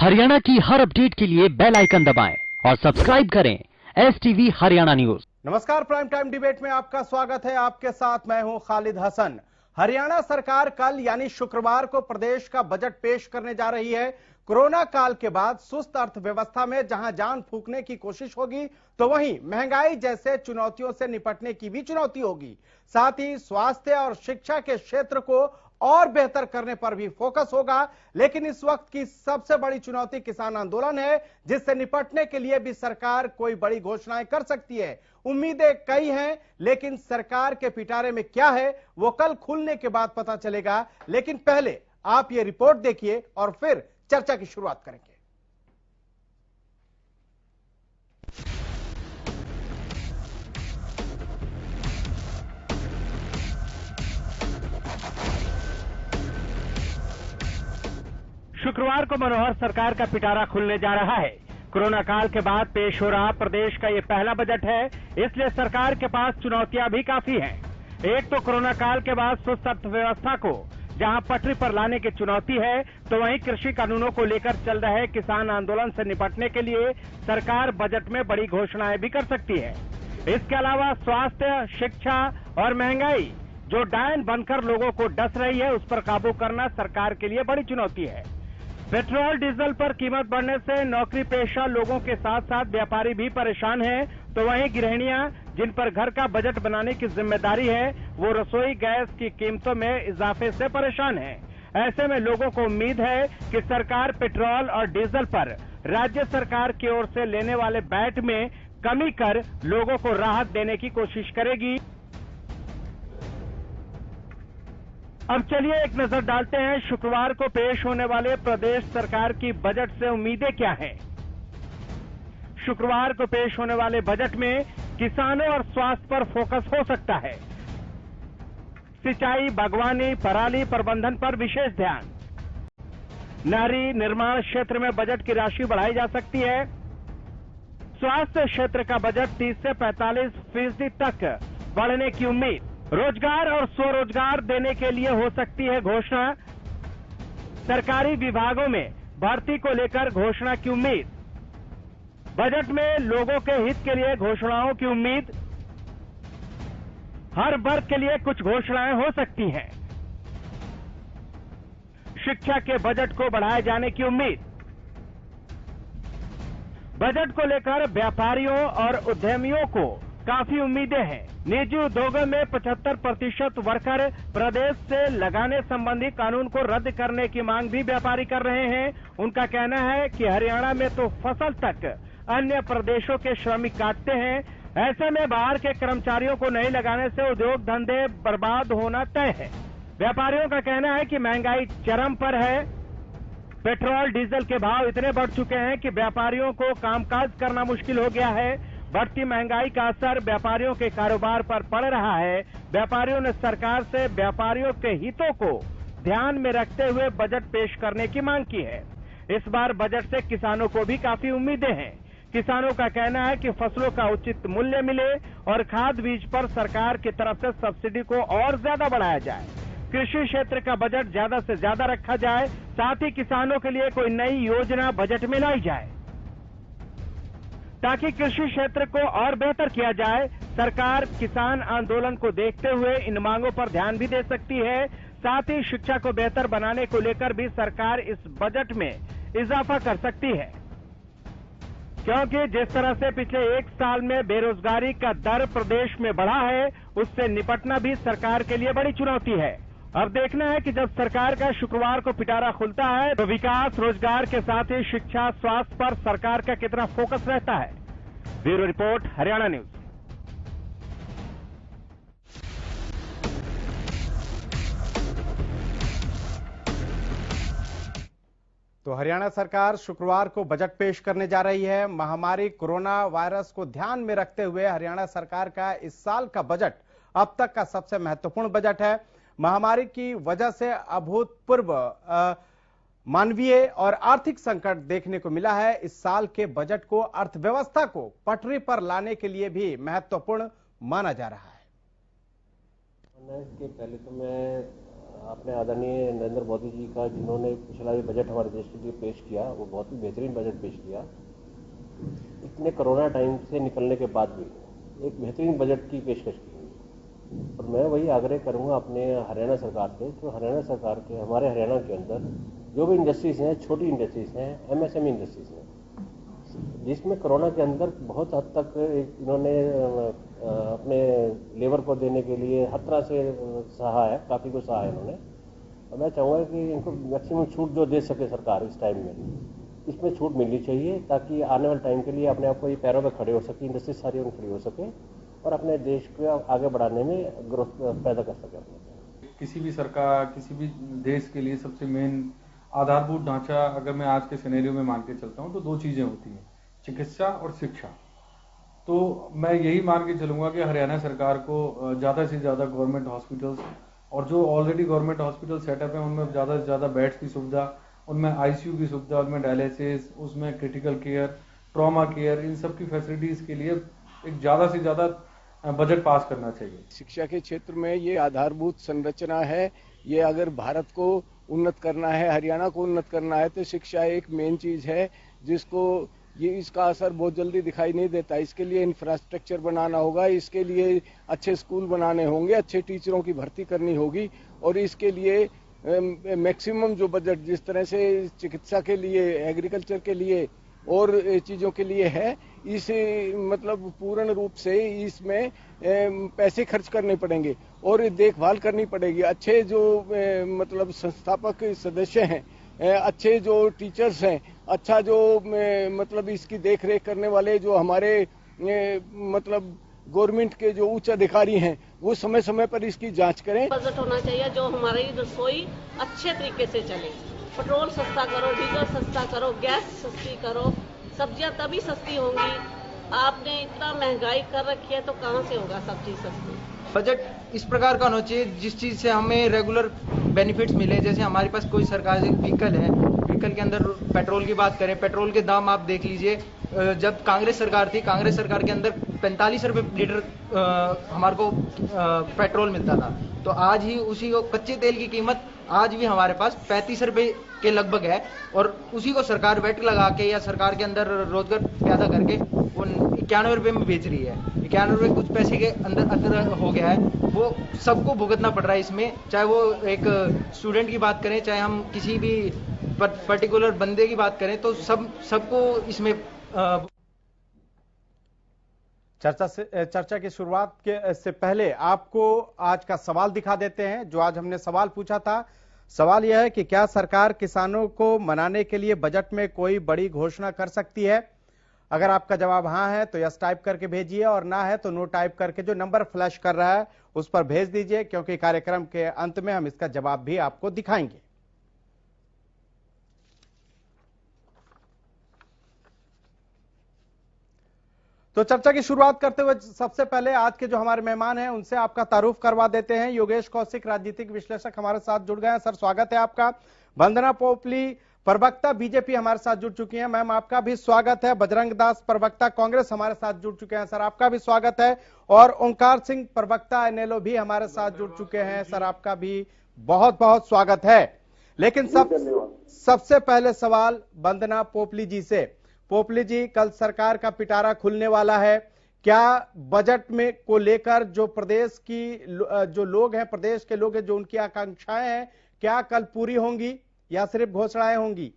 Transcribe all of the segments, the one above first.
हरियाणा की हर अपडेट के लिए बेल आइकन दबाएं और सब्सक्राइब करें STV हरियाणा न्यूज। नमस्कार, प्राइम टाइम डिबेट में आपका स्वागत है। आपके साथ मैं हूं खालिद हसन। हरियाणा सरकार कल यानी शुक्रवार को प्रदेश का बजट पेश करने जा रही है। कोरोना काल के बाद सुस्त अर्थव्यवस्था में जहां जान फूंकने की कोशिश होगी, तो वहीं महंगाई जैसे चुनौतियों से निपटने की भी चुनौती होगी। साथ ही स्वास्थ्य और शिक्षा के क्षेत्र को और बेहतर करने पर भी फोकस होगा। लेकिन इस वक्त की सबसे बड़ी चुनौती किसान आंदोलन है, जिससे निपटने के लिए भी सरकार कोई बड़ी घोषणाएं कर सकती है। उम्मीदें कई हैं, लेकिन सरकार के पिटारे में क्या है वो कल खुलने के बाद पता चलेगा। लेकिन पहले आप ये रिपोर्ट देखिए और फिर चर्चा की शुरुआत करेंगे। शुक्रवार को मनोहर सरकार का पिटारा खुलने जा रहा है। कोरोना काल के बाद पेश हो रहा प्रदेश का ये पहला बजट है, इसलिए सरकार के पास चुनौतियां भी काफी हैं। एक तो कोरोना काल के बाद सुस्त अर्थव्यवस्था को जहां पटरी पर लाने की चुनौती है, तो वहीं कृषि कानूनों को लेकर चल रहे किसान आंदोलन से निपटने के लिए सरकार बजट में बड़ी घोषणाएं भी कर सकती है। इसके अलावा स्वास्थ्य, शिक्षा और महंगाई जो डायन बनकर लोगों को डस रही है, उस पर काबू करना सरकार के लिए बड़ी चुनौती है। पेट्रोल डीजल पर कीमत बढ़ने से नौकरी पेशा लोगों के साथ साथ व्यापारी भी परेशान हैं, तो वहीं गृहिणियां जिन पर घर का बजट बनाने की जिम्मेदारी है, वो रसोई गैस की कीमतों में इजाफे से परेशान हैं। ऐसे में लोगों को उम्मीद है कि सरकार पेट्रोल और डीजल पर राज्य सरकार की ओर से लेने वाले वैट में कमी कर लोगों को राहत देने की कोशिश करेगी। अब चलिए एक नजर डालते हैं शुक्रवार को पेश होने वाले प्रदेश सरकार की बजट से उम्मीदें क्या हैं। शुक्रवार को पेश होने वाले बजट में किसानों और स्वास्थ्य पर फोकस हो सकता है। सिंचाई, बागवानी, पराली प्रबंधन पर विशेष ध्यान। नहरी निर्माण क्षेत्र में बजट की राशि बढ़ाई जा सकती है। स्वास्थ्य क्षेत्र का बजट 30 से 45% तक बढ़ने की उम्मीद। रोजगार और स्वरोजगार देने के लिए हो सकती है घोषणा। सरकारी विभागों में भर्ती को लेकर घोषणा की उम्मीद। बजट में लोगों के हित के लिए घोषणाओं की उम्मीद। हर वर्ग के लिए कुछ घोषणाएं हो सकती हैं। शिक्षा के बजट को बढ़ाए जाने की उम्मीद। बजट को लेकर व्यापारियों और उद्यमियों को काफी उम्मीदें हैं। निजी उद्योगों में 75% वर्कर प्रदेश से लगाने संबंधी कानून को रद्द करने की मांग भी व्यापारी कर रहे हैं। उनका कहना है कि हरियाणा में तो फसल तक अन्य प्रदेशों के श्रमिक काटते हैं। ऐसे में बाहर के कर्मचारियों को नहीं लगाने से उद्योग धंधे बर्बाद होना तय है। व्यापारियों का कहना है कि महंगाई चरम पर है। पेट्रोल डीजल के भाव इतने बढ़ चुके हैं कि व्यापारियों को कामकाज करना मुश्किल हो गया है। बढ़ती महंगाई का असर व्यापारियों के कारोबार पर पड़ रहा है। व्यापारियों ने सरकार से व्यापारियों के हितों को ध्यान में रखते हुए बजट पेश करने की मांग की है। इस बार बजट से किसानों को भी काफी उम्मीदें हैं। किसानों का कहना है कि फसलों का उचित मूल्य मिले और खाद बीज पर सरकार की तरफ से सब्सिडी को और ज्यादा बढ़ाया जाए। कृषि क्षेत्र का बजट ज्यादा से ज्यादा रखा जाए। साथ ही किसानों के लिए कोई नई योजना बजट में लाई जाए ताकि कृषि क्षेत्र को और बेहतर किया जाए। सरकार किसान आंदोलन को देखते हुए इन मांगों पर ध्यान भी दे सकती है। साथ ही शिक्षा को बेहतर बनाने को लेकर भी सरकार इस बजट में इजाफा कर सकती है, क्योंकि जिस तरह से पिछले एक साल में बेरोजगारी का दर प्रदेश में बढ़ा है, उससे निपटना भी सरकार के लिए बड़ी चुनौती है। अब देखना है कि जब सरकार का शुक्रवार को पिटारा खुलता है, तो विकास, रोजगार के साथ ही शिक्षा, स्वास्थ्य पर सरकार का कितना फोकस रहता है। Bureau report, Haryana news. तो हरियाणा सरकार शुक्रवार को बजट पेश करने जा रही है। महामारी कोरोना वायरस को ध्यान में रखते हुए हरियाणा सरकार का इस साल का बजट अब तक का सबसे महत्वपूर्ण बजट है। महामारी की वजह से अभूतपूर्व मानवीय और आर्थिक संकट देखने को मिला है। इस साल के बजट को अर्थव्यवस्था को पटरी पर लाने के लिए भी महत्वपूर्ण माना जा रहा है। इसके पहले तो मैं अपने आदरणीय नरेंद्र मोदी जी का, जिन्होंने पिछला ये बजट हमारे देश के लिए पेश किया, वो बहुत ही बेहतरीन बजट पेश किया। इतने कोरोना टाइम से निकलने के बाद भी एक बेहतरीन बजट की पेशकश की। और मैं वही आग्रह करूंगा अपने हरियाणा सरकार से, जो हरियाणा सरकार के, हमारे हरियाणा के अंदर जो भी इंडस्ट्रीज हैं, छोटी इंडस्ट्रीज हैं, MSME इंडस्ट्रीज हैं, जिसमें कोरोना के अंदर बहुत हद तक इन्होंने अपने लेबर को देने के लिए हर तरह से सहा है, काफ़ी कुछ सहा है इन्होंने। और मैं चाहूँगा कि इनको मैक्सिमम छूट जो दे सके सरकार इस टाइम में, इसमें छूट मिलनी चाहिए, ताकि आने वाले टाइम के लिए अपने आप को ये पैरों पर खड़े हो सके, इंडस्ट्री सारी उन खड़ी हो सके और अपने देश को आगे बढ़ाने में ग्रोथ पैदा कर सके। किसी भी सरकार, किसी भी देश के लिए सबसे मेन आधारभूत ढांचा, अगर मैं आज के सिनेरियो में मान के चलता हूँ, तो दो चीज़ें होती हैं, चिकित्सा और शिक्षा। तो मैं यही मान के चलूँगा कि हरियाणा सरकार को ज़्यादा से ज़्यादा गवर्नमेंट हॉस्पिटल्स, और जो ऑलरेडी गवर्नमेंट हॉस्पिटल सेटअप है उनमें ज़्यादा से ज़्यादा बेड्स की सुविधा, उनमें ICU की सुविधा, उनमें डायलिसिस, उसमें क्रिटिकल केयर, ट्रॉमा केयर, इन सब की फैसिलिटीज़ के लिए एक ज़्यादा से ज़्यादा बजट पास करना चाहिए। शिक्षा के क्षेत्र में ये आधारभूत संरचना है। ये अगर भारत को उन्नत करना है, हरियाणा को उन्नत करना है, तो शिक्षा एक मेन चीज़ है जिसको ये इसका असर बहुत जल्दी दिखाई नहीं देता। इसके लिए इंफ्रास्ट्रक्चर बनाना होगा, इसके लिए अच्छे स्कूल बनाने होंगे, अच्छे टीचरों की भर्ती करनी होगी, और इसके लिए मैक्सिमम जो बजट जिस तरह से चिकित्सा के लिए, एग्रीकल्चर के लिए और चीज़ों के लिए है, इस मतलब पूर्ण रूप से इसमें पैसे खर्च करने पड़ेंगे और देखभाल करनी पड़ेगी। अच्छे जो मतलब संस्थापक सदस्य हैं, अच्छे जो टीचर्स हैं, अच्छा जो मतलब इसकी देखरेख करने वाले जो हमारे मतलब गवर्नमेंट के जो उच्च अधिकारी हैं, वो समय समय पर इसकी जांच करें। बजट होना चाहिए जो हमारी रसोई अच्छे तरीके से चले। पेट्रोल सस्ता करो, डीजल सस्ता करो, गैस सस्ती करो, सब्जियां तभी सस्ती होंगी। आपने इतना महंगाई कर रखी है तो कहाँ से होगा सब चीज सस्ती। बजट इस प्रकार का होना चाहिए जिस चीज़ से हमें रेगुलर बेनिफिट्स मिले। जैसे हमारे पास कोई सरकारी व्हीकल है, व्हीकल के अंदर पेट्रोल की बात करें, पेट्रोल के दाम आप देख लीजिए, जब कांग्रेस सरकार थी, कांग्रेस सरकार के अंदर 45 रुपये लीटर हमारे को पेट्रोल मिलता था, तो आज ही उसी को कच्चे तेल की कीमत आज भी हमारे पास 35 रुपये के लगभग है, और उसी को सरकार वेट लगा के या सरकार के अंदर रोजगार पैदा करके वो 91 रुपये में बेच रही है। 91 रुपये कुछ पैसे के अंदर हो गया है, वो सबको भुगतना पड़ रहा है इसमें। चाहे वो एक स्टूडेंट की बात करें, चाहे हम किसी भी पर्टिकुलर बंदे की बात करें, तो सबको इसमें चर्चा की शुरुआत से पहले आपको आज का सवाल दिखा देते हैं, जो आज हमने सवाल पूछा था। सवाल यह है कि क्या सरकार किसानों को मनाने के लिए बजट में कोई बड़ी घोषणा कर सकती है? अगर आपका जवाब हाँ है तो यस टाइप करके भेजिए, और ना है तो नो टाइप करके जो नंबर फ्लैश कर रहा है उस पर भेज दीजिए, क्योंकि कार्यक्रम के अंत में हम इसका जवाब भी आपको दिखाएंगे। तो चर्चा की शुरुआत करते हुए सबसे पहले आज के जो हमारे मेहमान हैं उनसे आपका तारुफ करवा देते हैं। योगेश कौशिक, राजनीतिक विश्लेषक, हमारे साथ जुड़ गए हैं। सर, स्वागत है आपका। वंदना पोपली, प्रवक्ता बीजेपी, हमारे साथ जुड़ चुकी हैं। मैम, आपका भी स्वागत है। बजरंग दास, प्रवक्ता कांग्रेस, हमारे साथ जुड़ चुके हैं। सर, आपका भी स्वागत है। और ओंकार सिंह, प्रवक्ता NLO, भी हमारे साथ जुड़ चुके हैं। सर, आपका भी बहुत बहुत स्वागत है। लेकिन सबसे पहले सवाल वंदना पोपली जी से। पोपली जी, कल सरकार का पिटारा खुलने वाला है। क्या बजट में को लेकर जो प्रदेश की जो लोग हैं, प्रदेश के लोग हैं, जो उनकी आकांक्षाएं हैं, क्या कल पूरी होंगी या सिर्फ घोषणाएं होंगी?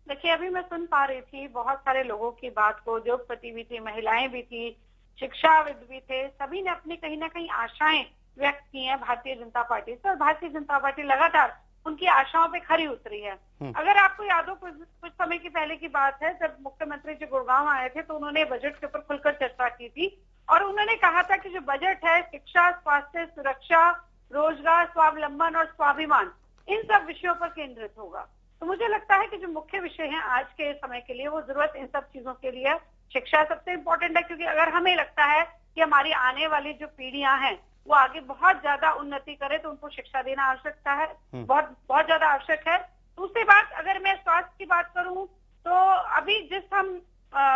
देखिए, अभी मैं सुन पा रही थी बहुत सारे लोगों की बात को, उद्योगपति भी थी, महिलाएं भी थी, शिक्षाविद भी थे, सभी ने अपनी कहीं ना कहीं आशाएं व्यक्त की हैं भारतीय जनता पार्टी से, और भारतीय जनता पार्टी लगातार उनकी आशाओं पे खरी उतरी है। अगर आपको याद हो, कुछ समय की पहले की बात है, जब मुख्यमंत्री जी गुड़गांव आए थे तो उन्होंने बजट के ऊपर खुलकर चर्चा की थी, और उन्होंने कहा था कि जो बजट है शिक्षा, स्वास्थ्य, सुरक्षा, रोजगार, स्वावलंबन और स्वाभिमान, इन सब विषयों पर केंद्रित होगा। तो मुझे लगता है कि जो मुख्य विषय है आज के समय के लिए, वो जरूरत इन सब चीजों के लिए है। शिक्षा सबसे इम्पोर्टेंट है, क्योंकि अगर हमें लगता है कि हमारी आने वाली जो पीढ़ियां हैं वो आगे बहुत ज्यादा उन्नति करे, तो उनको शिक्षा देना आवश्यकता है, बहुत ज्यादा आवश्यक है। दूसरी बात, अगर मैं स्वास्थ्य की बात करूं, तो अभी जिस हम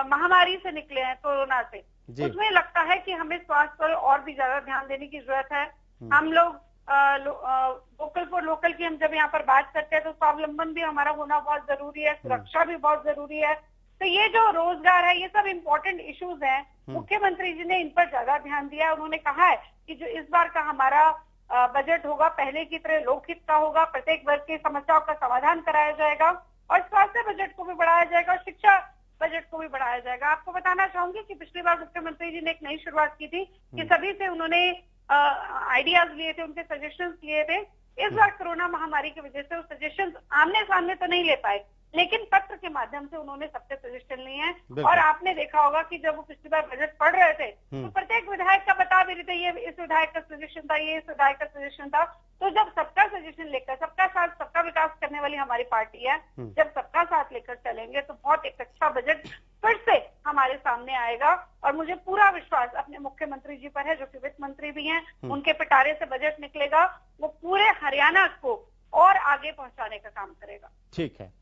महामारी से निकले हैं, कोरोना से, उसमें लगता है कि हमें स्वास्थ्य पर और भी ज्यादा ध्यान देने की जरूरत है। हम लोग वोकल फॉर लोकल की हम जब यहाँ पर बात करते हैं तो स्वावलंबन भी हमारा होना बहुत जरूरी है, सुरक्षा भी बहुत जरूरी है। तो ये जो रोजगार है, ये सब इम्पोर्टेंट इश्यूज हैं। मुख्यमंत्री जी ने इन पर ज्यादा ध्यान दिया है। उन्होंने कहा है कि जो इस बार का हमारा बजट होगा पहले की तरह लोकहित का होगा, प्रत्येक वर्ग की समस्याओं का समाधान कराया जाएगा और स्वास्थ्य बजट को भी बढ़ाया जाएगा और शिक्षा बजट को भी बढ़ाया जाएगा। आपको बताना चाहूंगी कि पिछली बार मुख्यमंत्री जी ने एक नई शुरुआत की थी कि सभी से उन्होंने आइडियाज लिए थे, उनके सजेशंस लिए थे। इस बार कोरोना महामारी की वजह से वो सजेशंस आमने सामने तो नहीं ले पाए, लेकिन पत्र के माध्यम से उन्होंने सबसे सजेशन लिए हैं। और आपने देखा होगा कि जब वो पिछली बार बजट पढ़ रहे थे तो प्रत्येक विधायक का बता भी रहे थे, ये इस विधायक का सजेशन था, ये इस विधायक का सजेशन था। तो जब सबका सजेशन लेकर, सबका साथ सबका विकास करने वाली हमारी पार्टी है, जब सबका साथ लेकर चलेंगे तो बहुत एक अच्छा बजट फिर से हमारे सामने आएगा। और मुझे पूरा विश्वास अपने मुख्यमंत्री जी पर है, जो कि वित्त मंत्री भी हैं। उनके पिटारे से बजट निकलेगा, वो पूरे हरियाणा को और आगे पहुंचाने का काम करेगा। ठीक है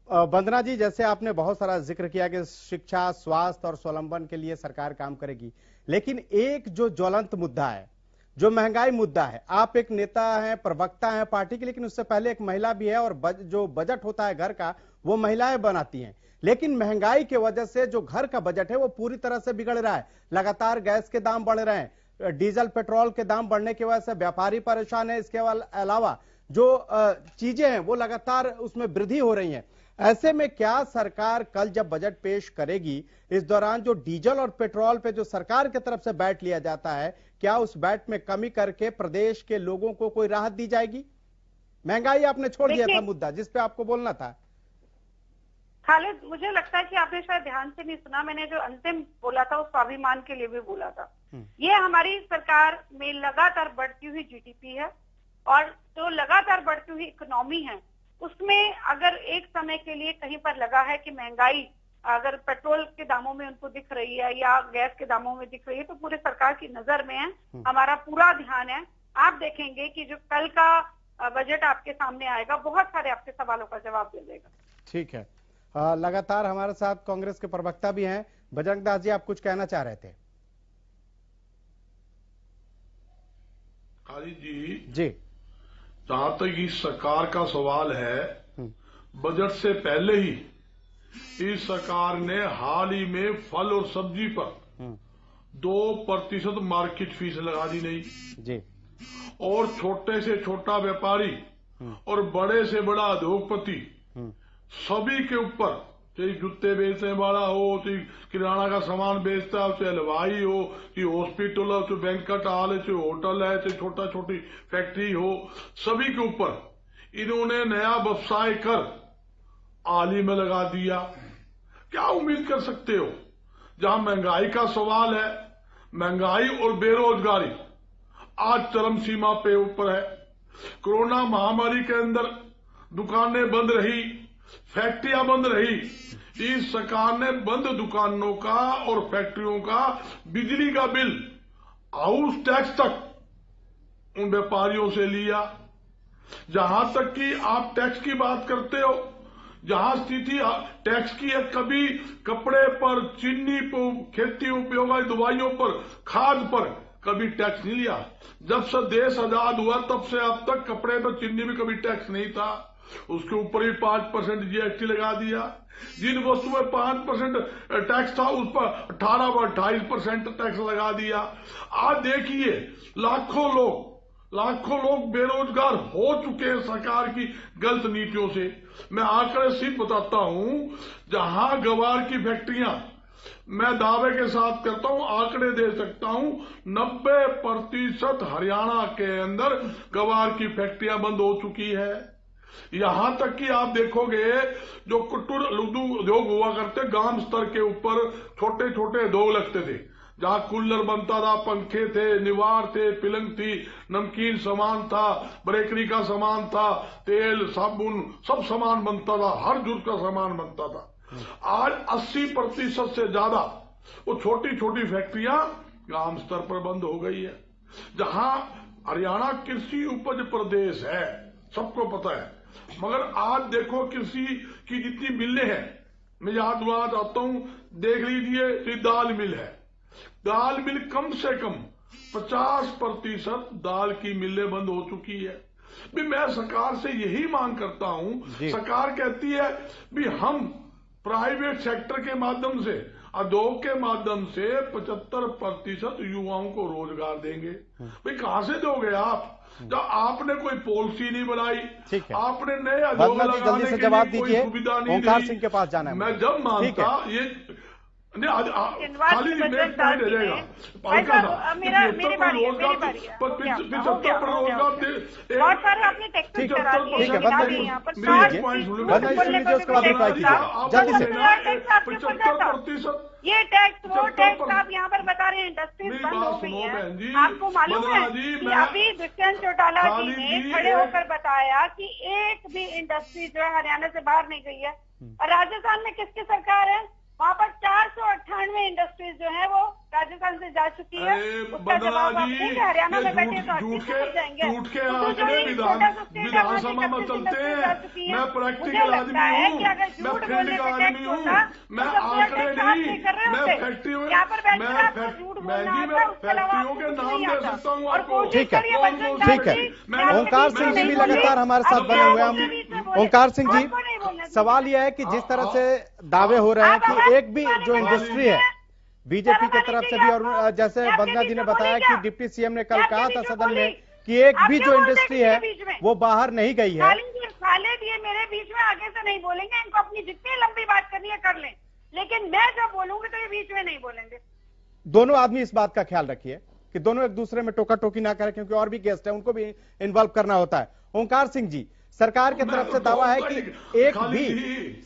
वंदना जी, जैसे आपने बहुत सारा जिक्र किया कि शिक्षा, स्वास्थ्य और स्वावलंबन के लिए सरकार काम करेगी, लेकिन एक जो ज्वलंत मुद्दा है, जो महंगाई मुद्दा है, आप एक नेता हैं, प्रवक्ता हैं पार्टी के, लेकिन उससे पहले एक महिला भी है और जो बजट होता है घर का वो महिलाएं बनाती हैं। लेकिन महंगाई की वजह से जो घर का बजट है वो पूरी तरह से बिगड़ रहा है। लगातार गैस के दाम बढ़ रहे हैं, डीजल पेट्रोल के दाम बढ़ने की वजह से व्यापारी परेशान है, इसके अलावा जो चीजें हैं वो लगातार उसमें वृद्धि हो रही है। ऐसे में क्या सरकार कल जब बजट पेश करेगी, इस दौरान जो डीजल और पेट्रोल पे जो सरकार की तरफ से बैट लिया जाता है, क्या उस बैट में कमी करके प्रदेश के लोगों को कोई राहत दी जाएगी? महंगाई आपने छोड़ दिया था मुद्दा जिस पे आपको बोलना था। खालिद, मुझे लगता है कि आपने शायद ध्यान से नहीं सुना। मैंने जो अंतिम बोला था वो स्वाभिमान के लिए भी बोला था। ये हमारी सरकार में लगातार बढ़ती हुई जीडीपी है और जो लगातार बढ़ती हुई इकोनॉमी है, उसमें अगर एक समय के लिए कहीं पर लगा है कि महंगाई अगर पेट्रोल के दामों में उनको दिख रही है या गैस के दामों में दिख रही है, तो पूरे सरकार की नजर में है, हमारा पूरा ध्यान है। आप देखेंगे कि जो कल का बजट आपके सामने आएगा, बहुत सारे आपके सवालों का जवाब दे देगा। ठीक है, लगातार हमारे साथ कांग्रेस के प्रवक्ता भी हैं। बजरंग दास जी, आप कुछ कहना चाह रहे थे? खालिद जी, जहां तक इस सरकार का सवाल है, बजट से पहले ही इस सरकार ने हाल ही में फल और सब्जी पर 2% मार्केट फीस लगा दी नहीं जी। और छोटे से छोटा व्यापारी और बड़े से बड़ा उद्योगपति सभी के ऊपर, चाहे जूते बेचने वाला हो, चाहे किराना का सामान बेचता हो, चाहे हलवाई हो, चाहे हॉस्पिटल हो, चाहे बैंकट हॉल है, चाहे होटल है, चाहे छोटा छोटी फैक्ट्री हो, सभी के ऊपर इन्होंने नया व्यवसाय कर आली में लगा दिया। क्या उम्मीद कर सकते हो? जहां महंगाई का सवाल है, महंगाई और बेरोजगारी आज चरम सीमा पे ऊपर है। कोरोना महामारी के अंदर दुकानें बंद रही, फैक्ट्रियां बंद रही। इस सरकार ने बंद दुकानों का और फैक्ट्रियों का बिजली का बिल, हाउस टैक्स तक उन व्यापारियों से लिया। जहां तक कि आप टैक्स की बात करते हो, जहां स्थिति टैक्स की है, कभी कपड़े पर, चीनी पर, खेती उपयोगी दवाइयों पर, खाद पर कभी टैक्स नहीं लिया। जब से देश आजाद हुआ तब से अब तक कपड़े पर, चीनी में कभी टैक्स नहीं था। उसके ऊपर भी 5% जीएसटी लगा दिया। जिन वस्तु में 5% टैक्स था उस पर 18 व 28% टैक्स लगा दिया। आज देखिए लाखों लोग बेरोजगार हो चुके हैं सरकार की गलत नीतियों से। मैं आंकड़े सिर्फ बताता हूं, जहां गवार की फैक्ट्रियां, मैं दावे के साथ करता हूं, आंकड़े दे सकता हूं, 90% हरियाणा के अंदर गवार की फैक्ट्रियां बंद हो चुकी है। यहां तक कि आप देखोगे जो कुटीर लघु उद्योग हुआ करते, गांव स्तर के ऊपर छोटे छोटे उद्योग लगते थे, जहां कूलर बनता था, पंखे थे, निवार थे, पिलंग थी, नमकीन सामान था, बेकरी का सामान था, तेल, साबुन, सब सामान बनता था, हर जुर्ग का सामान बनता था। आज 80% से ज्यादा वो छोटी छोटी फैक्ट्रियां ग्राम स्तर पर बंद हो गई है। जहां हरियाणा कृषि उपज प्रदेश है, सबको पता है, मगर आज देखो कृषि की जितनी मिलें हैं, मैं याद वहां जाता हूं, देख लीजिए दाल मिल है, दाल मिल कम से कम 50% दाल की मिलें बंद हो चुकी है। भी मैं सरकार से यही मांग करता हूं, सरकार कहती है भी हम प्राइवेट सेक्टर के माध्यम से, उद्योग के माध्यम से 75% युवाओं को रोजगार देंगे। भाई कहां से दोगे आप जब आपने कोई पॉलिसी नहीं बनाई, आपने नए उद्योग लगाने के लिए कोई सुविधा नहीं दी। सिंह के पास जाना है। मैं जब मानता ये खाली नेक्स्ट पॉइंट रह जाएगा। ये टैक्स वो टैक्स आप यहाँ पर बता रहे हैं, इंडस्ट्रीज बंद हो गई है। आपको मालूम है कि अभी दुष्यंत चौटाला जी ने खड़े होकर बताया कि एक भी इंडस्ट्री जो है हरियाणा से बाहर नहीं गई है। और राजस्थान में किसकी सरकार है? वहाँ पर 498 इंडस्ट्रीज जो है वो राजस्थान से जा चुकी है। उसका जवाब आप देंगे? हरियाणा में बैठे तो अच्छे जाएंगे। विधानसभा में चलते हैं। मैं प्रैक्टिकल आदमी हूँ, मैं फील्ड का आदमी हूँ, मैं आंकड़े नहीं, मैं फैक्ट्री में फैक्ट्रियों के नाम दे सकता हूँ आपको। ठीक है। ओंकार सिंह जी भी लगातार हमारे साथ बने हुए हैं। ओंकार सिंह जी, सवाल यह है कि जिस तरह से दावे हो रहे हैं कि एक भी जो इंडस्ट्री है बीजेपी की तरफ से भी, और जैसे वंदना जी ने बताया कि डिप्टी सीएम ने कल कहा था सदन में कि एक भी जो इंडस्ट्री है वो बाहर नहीं गई है। खालिद ये मेरे बीच में आगे से नहीं बोलेंगे, इनको अपनी जितनी लंबी बात करनी है कर लें, लेकिन मैं जब बोलूंगी तो ये बीच में नहीं बोलेंगे। दोनों आदमी इस बात का ख्याल रखिए कि दोनों एक दूसरे में टोका टोकी ना करें, क्योंकि और भी गेस्ट है, उनको भी इन्वॉल्व करना होता है। ओंकार सिंह जी, सरकार की तरफ से दावा है कि एक भी,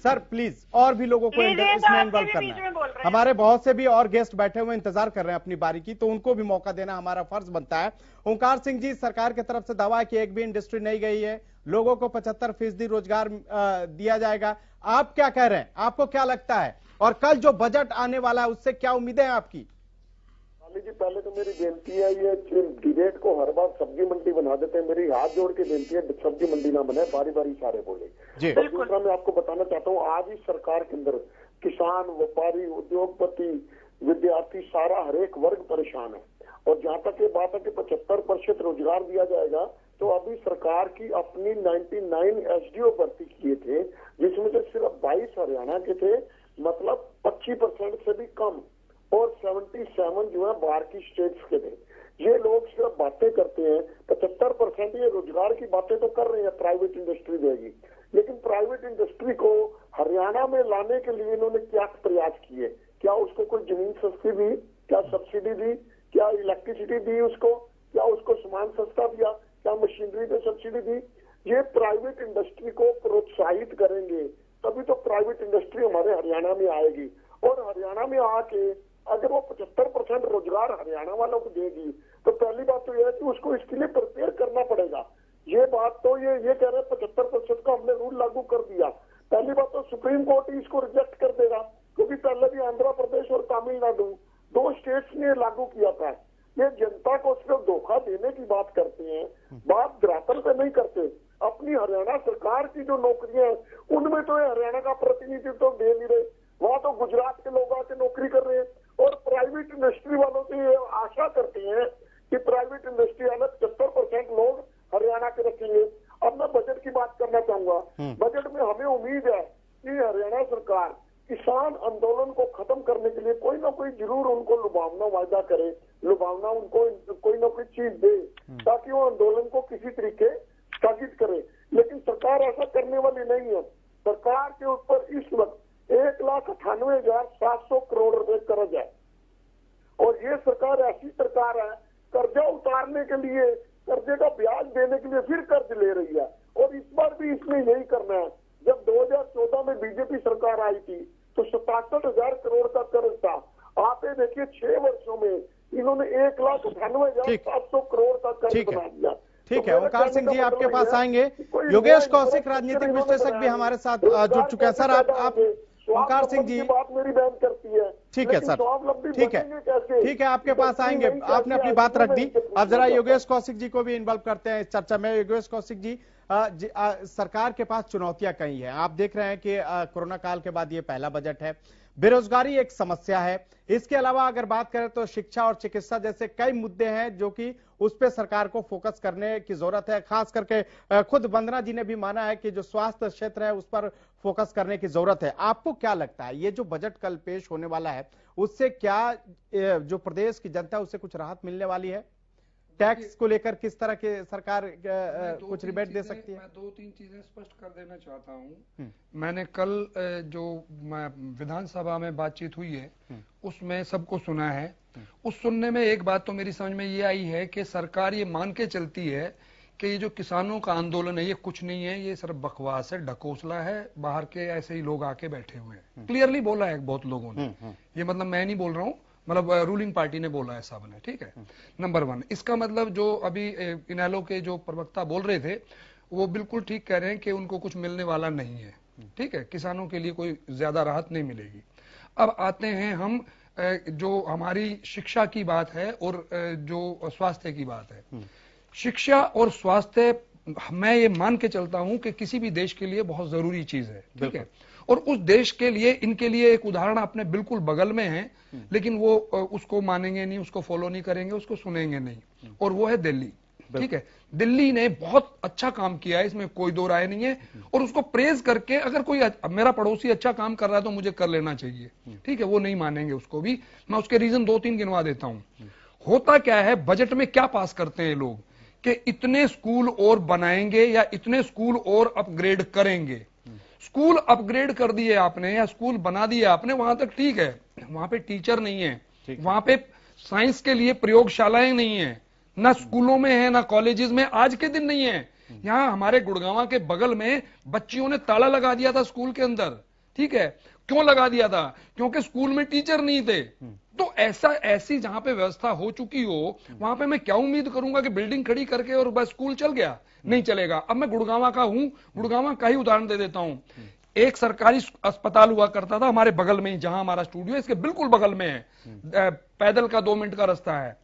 सर प्लीज, और भी लोगों को इसमें इन्वॉल्व करना है। हमारे बहुत से भी और गेस्ट बैठे हुए इंतजार कर रहे हैं अपनी बारी की, तो उनको भी मौका देना हमारा फर्ज बनता है। ओंकार सिंह जी, सरकार की तरफ से दावा है कि एक भी इंडस्ट्री नहीं गई है, लोगों को 75% रोजगार दिया जाएगा। आप क्या कह रहे हैं? आपको क्या लगता है? और कल जो बजट आने वाला है उससे क्या उम्मीदें हैं आपकी? जी, पहले तो मेरी बेनती है, ये डिबेट को हर बार सब्जी मंडी बना देते हैं। मेरी हाथ जोड़ के बेनती है सब्जी मंडी ना बने, बारी बारी सारे बोले। और दूसरा मैं आपको बताना चाहता हूँ, आज इस सरकार के अंदर किसान, व्यापारी, उद्योगपति, विद्यार्थी, सारा हर एक वर्ग परेशान है। और जहाँ तक ये बात है कि 75% रोजगार दिया जाएगा, तो अभी सरकार की अपनी 99 SDO भर्ती किए थे, जिसमें से सिर्फ 22 हरियाणा के थे, मतलब 25% से भी कम, और 77 जो है बाहर की स्टेट्स के थे। ये लोग सिर्फ बातें करते हैं। 75% ये रोजगार की बातें तो कर रहे हैं, प्राइवेट इंडस्ट्री देगी, लेकिन प्राइवेट इंडस्ट्री को हरियाणा में लाने के लिए इन्होंने क्या प्रयास किए? क्या उसको कोई जमीन सस्ती दी? क्या सब्सिडी दी? क्या इलेक्ट्रिसिटी दी उसको? क्या उसको सामान सस्ता दिया? क्या मशीनरी पे सब्सिडी दी? ये प्राइवेट इंडस्ट्री को प्रोत्साहित करेंगे तभी तो प्राइवेट इंडस्ट्री हमारे हरियाणा में आएगी। और हरियाणा में आके अगर वो 75% रोजगार हरियाणा वालों को देगी, तो पहली बात तो यह है कि उसको इसके लिए प्रिपेयर करना पड़ेगा। ये बात तो ये कह रहे हैं 75% का हमने रूल लागू कर दिया। पहली बात तो सुप्रीम कोर्ट ही इसको रिजेक्ट कर देगा, क्योंकि पहले भी आंध्र प्रदेश और तमिलनाडु 2 स्टेट्स ने लागू किया था। ये जनता को सिर्फ धोखा देने की बात करते हैं, बात धरातल पे नहीं करते। अपनी हरियाणा सरकार की जो नौकरियां हैं उनमें तो हरियाणा का प्रतिनिधित्व तो दे नहीं रहे। वहां तो गुजरात के लोग आके नौकरी कर रहे हैं। और प्राइवेट इंडस्ट्री वालों से ये आशा करते हैं कि प्राइवेट इंडस्ट्री वाले 75% लोग हरियाणा के रखेंगे। अब मैं बजट की बात करना चाहूंगा। बजट में हमें उम्मीद है कि हरियाणा सरकार किसान आंदोलन को खत्म करने के लिए कोई ना कोई जरूर उनको लुभावना वायदा करे, लुभावना उनको कोई ना कोई चीज दे, ताकि वो आंदोलन को किसी तरीके स्थगित करे। लेकिन सरकार ऐसा करने वाली नहीं है। सरकार के ऊपर इस वक्त 1,98,700 करोड़ रुपए कर्ज है। और ये सरकार ऐसी सरकार है, कर्जा उतारने के लिए, कर्जे का ब्याज देने के लिए फिर कर्ज ले रही है। और इस बार भी इसमें यही करना है। जब 2014 में बीजेपी सरकार आई थी तो 67,000 करोड़ का कर्ज था। आप ये देखिए 6 वर्षों में इन्होंने 1,98,700 करोड़ का कर्ज बना दिया। ठीक है, ओंकार सिंह जी आपके पास आएंगे। योगेश कौशिक राजनीतिक विश्लेषक भी हमारे साथ जुड़ चुके हैं। सर आप ओंकार सिंह जी, बात मेरी बहन करती है। ठीक है सर, ठीक है, आपके पास आएंगे। आपने अपनी बात रख दी। अब जरा योगेश कौशिक जी को भी इन्वॉल्व करते हैं इस चर्चा में। योगेश कौशिक जी, सरकार के पास चुनौतियां कई हैं। आप देख रहे हैं कि कोरोना काल के बाद ये पहला बजट है। बेरोजगारी एक समस्या है। इसके अलावा अगर बात करें तो शिक्षा और चिकित्सा जैसे कई मुद्दे हैं जो कि उस पर सरकार को फोकस करने की जरूरत है। खास करके खुद वंदना जी ने भी माना है कि जो स्वास्थ्य क्षेत्र है उस पर फोकस करने की जरूरत है। आपको क्या लगता है ये जो बजट कल पेश होने वाला है उससे क्या जो प्रदेश की जनता है उससे कुछ राहत मिलने वाली है? टैक्स को लेकर किस तरह के सरकार कुछ रिबेट दे सकती है? मैं 2-3 चीजें स्पष्ट कर देना चाहता हूं। मैंने कल जो विधानसभा में बातचीत हुई है उसमें सबको सुना है। उस सुनने में एक बात तो मेरी समझ में ये आई है कि सरकार ये मान के चलती है कि ये जो किसानों का आंदोलन है ये कुछ नहीं है, ये सिर्फ बकवास है, ढकोसला है, बाहर के ऐसे ही लोग आके बैठे हुए हैं। क्लियरली बोला है बहुत लोगों ने, ये मतलब मैं नहीं बोल रहा हूं, मतलब रूलिंग पार्टी ने बोला है सबने, ठीक है। नंबर 1, इसका मतलब जो अभी इनेलो के जो प्रवक्ता बोल रहे थे वो बिल्कुल ठीक कह रहे हैं कि उनको कुछ मिलने वाला नहीं है, ठीक है, किसानों के लिए कोई ज्यादा राहत नहीं मिलेगी। अब आते हैं हम जो हमारी शिक्षा की बात है और जो स्वास्थ्य की बात है। शिक्षा और स्वास्थ्य मैं ये मान के चलता हूं कि किसी भी देश के लिए बहुत जरूरी चीज है, ठीक है। और उस देश के लिए इनके लिए एक उदाहरण अपने बिल्कुल बगल में है, लेकिन वो उसको मानेंगे नहीं, उसको फॉलो नहीं करेंगे, उसको सुनेंगे नहीं, और वो है दिल्ली, ठीक है। दिल्ली ने बहुत अच्छा काम किया है, इसमें कोई दो राय नहीं है, और उसको प्रेज करके अगर कोई मेरा पड़ोसी अच्छा काम कर रहा है तो मुझे कर लेना चाहिए, ठीक है, वो नहीं मानेंगे उसको भी। मैं उसके रीजन 2-3 गिनवा देता हूं। होता क्या है, बजट में क्या पास करते हैं लोग कि इतने स्कूल और बनाएंगे या इतने स्कूल और अपग्रेड करेंगे। स्कूल अपग्रेड कर दिए आपने या स्कूल बना दिए आपने, वहां तक ठीक है, वहां पे टीचर नहीं है, वहां पे साइंस के लिए प्रयोगशालाएं नहीं है, ना स्कूलों में है ना कॉलेजेस में, आज के दिन नहीं है। यहां हमारे गुड़गांव के बगल में बच्चियों ने ताला लगा दिया था स्कूल के अंदर, ठीक है। क्यों लगा दिया था? क्योंकि स्कूल में टीचर नहीं थे। तो ऐसी जहां पे व्यवस्था हो चुकी हो वहां पे मैं क्या उम्मीद करूंगा कि बिल्डिंग खड़ी करके और बस स्कूल चल गया? नहीं चलेगा। अब मैं गुड़गांव का हूं, गुड़गांव का ही उदाहरण दे देता हूं। एक सरकारी अस्पताल हुआ करता था हमारे बगल में ही, जहां हमारा स्टूडियो है इसके बिल्कुल बगल में है, पैदल का 2 मिनट का रास्ता है।